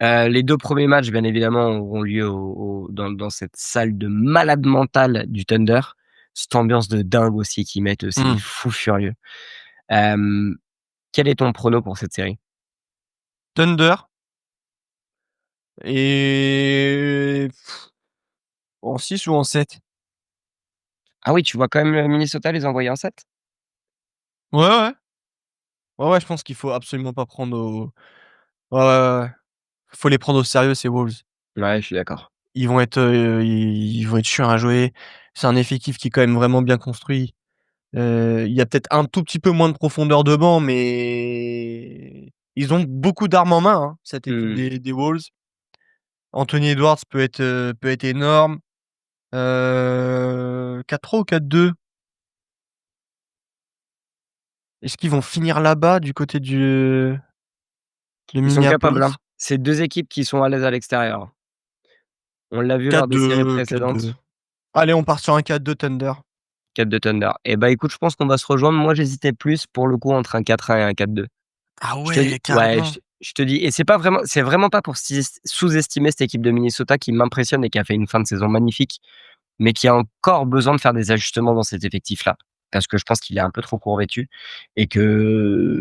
Les 2 premiers matchs, bien évidemment, auront lieu dans cette salle de malade mental du Thunder. Cette ambiance de dingue aussi qu'ils mettent, c'est des Mmh. fous furieux. Hem, Quel est ton prono pour cette série? Thunder et en 6 ou en 7. Ah oui, tu vois quand même, Minnesota les envoyer en 7. Ouais, ouais. Ouais, ouais, je pense qu'il faut absolument pas prendre au ouais, ouais, ouais, ouais. Faut les prendre au sérieux ces Wolves. Ouais, je suis d'accord. Ils vont être chiants à jouer. C'est un effectif qui est quand même vraiment bien construit. Il y a peut-être un tout petit peu moins de profondeur de banc, mais ils ont beaucoup d'armes en main, hein, cette équipe Mmh. des Wolves. Anthony Edwards peut être énorme. 4-3 ou 4-2? Est-ce qu'ils vont finir là-bas du côté de Ils sont capables, hein. Minneapolis? C'est 2 équipes qui sont à l'aise à l'extérieur. On l'a vu lors des séries 4-2, 4-2. précédentes. Allez, on part sur un 4-2 Thunder. 4 de Thunder. Et bah, écoute, je pense qu'on va se rejoindre. Moi, j'hésitais plus pour le coup entre un 4-1 et un 4-2. Ah Je te dis ouais, ouais, carrément. je te dis et c'est vraiment pas pour sous-estimer cette équipe de Minnesota qui m'impressionne et qui a fait une fin de saison magnifique, mais qui a encore besoin de faire des ajustements dans cet effectif-là. Parce que je pense qu'il est un peu trop court vêtu et que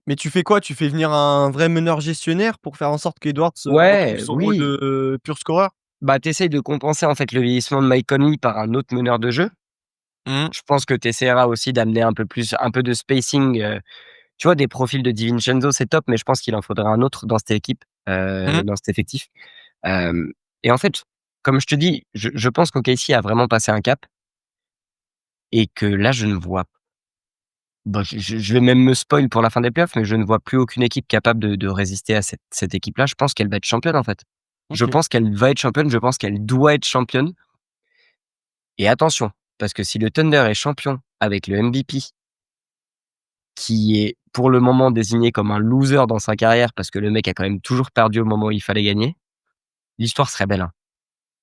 Mais tu fais quoi? Tu fais venir un vrai meneur gestionnaire pour faire en sorte qu'Edwards, retrouve ouais, son rôle oui, de pur scoreur? bah, tu essayes de compenser en fait le vieillissement de Mike Conley par un autre meneur de jeu. Mmh. Je pense que tu essaieras aussi d'amener un peu de spacing, tu vois? Des profils de DiVincenzo, c'est top, mais je pense qu'il en faudrait un autre dans cette équipe, Mmh. dans cet effectif. Hem Et en fait, comme je te dis, je pense qu'OKC a vraiment passé un cap et que là, je ne vois bah, je vais même me spoil pour la fin des playoffs, mais je ne vois plus aucune équipe capable de résister à cette équipe-là. Je pense qu'elle va être championne, en fait. Je OK. pense qu'elle va être championne, je pense qu'elle doit être championne et attention, parce que si le Thunder est champion avec le MVP qui est pour le moment désigné comme un loser dans sa carrière parce que le mec a quand même toujours perdu au moment où il fallait gagner, l'histoire serait belle, hein.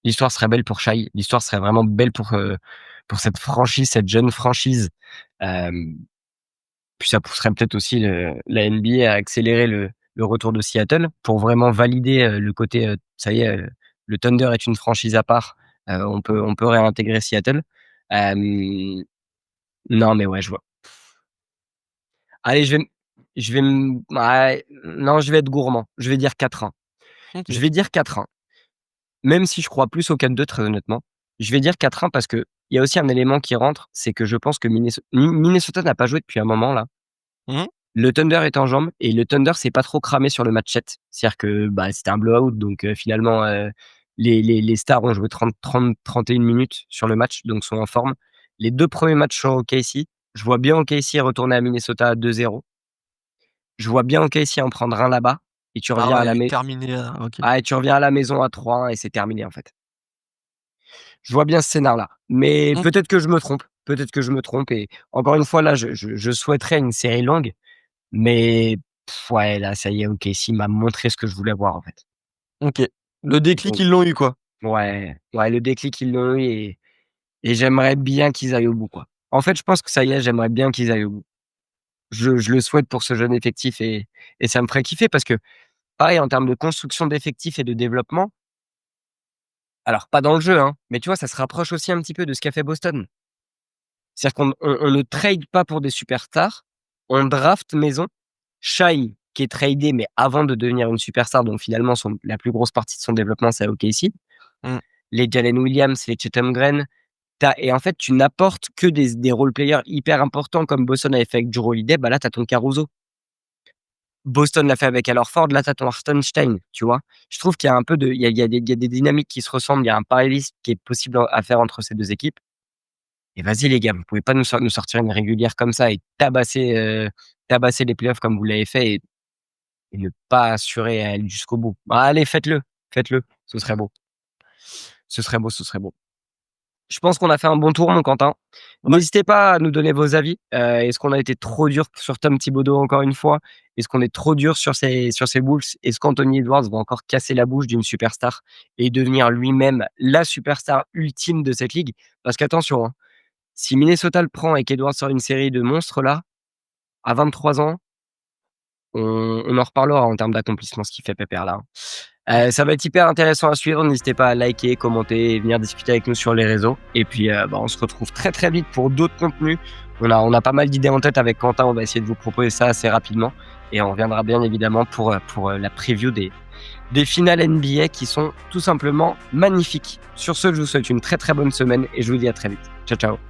L'histoire serait belle pour Shai, l'histoire serait vraiment belle pour cette franchise, cette jeune franchise. Hem, Puis ça pousserait peut-être aussi la NBA à accélérer le retour de Seattle pour vraiment valider, le côté, ça y est, le Thunder est une franchise à part, on peut réintégrer Seattle. Hem, non mais ouais, je vois. Allez, je vais m ouais, non, je vais être gourmand. Je vais dire 4-1. OK. Je vais dire 4-1, même si je crois plus au 4-2 très honnêtement. Je vais dire 4-1 parce qu'il y a aussi un élément qui rentre, c'est que je pense que Minnesota n'a pas joué depuis un moment là. Mmh. Le Thunder est en jambes et le Thunder s'est pas trop cramé sur le match 7. C'est-à-dire que, bah, c'était un blowout donc finalement, les stars ont joué 31 minutes sur le match, donc sont en forme. Les 2 premiers matchs sont OKC. Je vois bien OKC retourner à Minnesota à 2-0. Je vois bien OKC en prendre un là-bas et Ah ouais et terminé, OK. tu reviens à la maison à 3-1 et c'est terminé, en fait. Je vois bien ce scénar-là, mais OK. peut-être que je me trompe et encore une fois, là, je souhaiterais une série longue, mais ouais, là, ça y est, OKC m'a montré ce que je voulais voir, en fait. OK. Le déclic, Donc ils l'ont eu, quoi. ouais, ouais, le déclic, ils l'ont eu et j'aimerais bien qu'ils aillent au bout, quoi. En fait, je pense que ça y est, j'aimerais bien qu'ils aillent au bout. Je le souhaite pour ce jeune effectif et ça me ferait kiffer parce que, pareil, en termes de construction d'effectifs et de développement, alors pas dans le jeu, hein, mais tu vois, ça se rapproche aussi un petit peu de ce qu'a fait Boston. C'est-à-dire qu'on ne trade pas pour des superstars, on draft maison. Shai, qui est tradé, mais avant de devenir une superstar, donc finalement la plus grosse partie de son développement, c'est à OKC. Mmh. Les Jalen Williams, les Chet Holmgren, et en fait, tu n'apportes que des role players hyper importants comme Boston avait fait avec Jrue Holiday, bah là, tu as ton Caruso. Boston l'a fait avec Al Horford, là, tu as ton Hartenstein, tu vois? Je trouve qu'il y a un peu de il y a des dynamiques qui se ressemblent, il y a un parallélisme qui est possible à faire entre ces 2 équipes et vas-y les gars, vous pouvez pas nous sortir une régulière comme ça et tabasser les playoffs comme vous l'avez fait et ne pas assurer à aller jusqu'au bout. Bah, allez, faites-le, ce serait beau. Ce serait beau, ce serait beau. Je pense qu'on a fait un bon tour, mon Quentin. Ouais. N'hésitez pas à nous donner vos avis. Est-ce qu'on a été trop dur sur Tom Thibodeau encore une fois? Est-ce qu'on est trop dur sur ces Bulls? Est-ce qu'Anthony Edwards va encore casser la bouche d'une superstar et devenir lui-même la superstar ultime de cette ligue? Parce qu'attention, hein, si Minnesota le prend et qu'Edwards sort une série de monstres là, à 23 ans, on en reparlera en termes d'accomplissement, ce qu'il fait Pépère là, hein. Mmh. Ça va être hyper intéressant à suivre. N'hésitez pas à liker, commenter et venir discuter avec nous sur les réseaux. Et puis, bah, on se retrouve très, très vite pour d'autres contenus. On a pas mal d'idées en tête avec Quentin. On va essayer de vous proposer ça assez rapidement et on reviendra bien évidemment pour la preview des finales NBA qui sont tout simplement magnifiques. Sur ce, je vous souhaite une très, très bonne semaine et je vous dis à très vite. Ciao, ciao.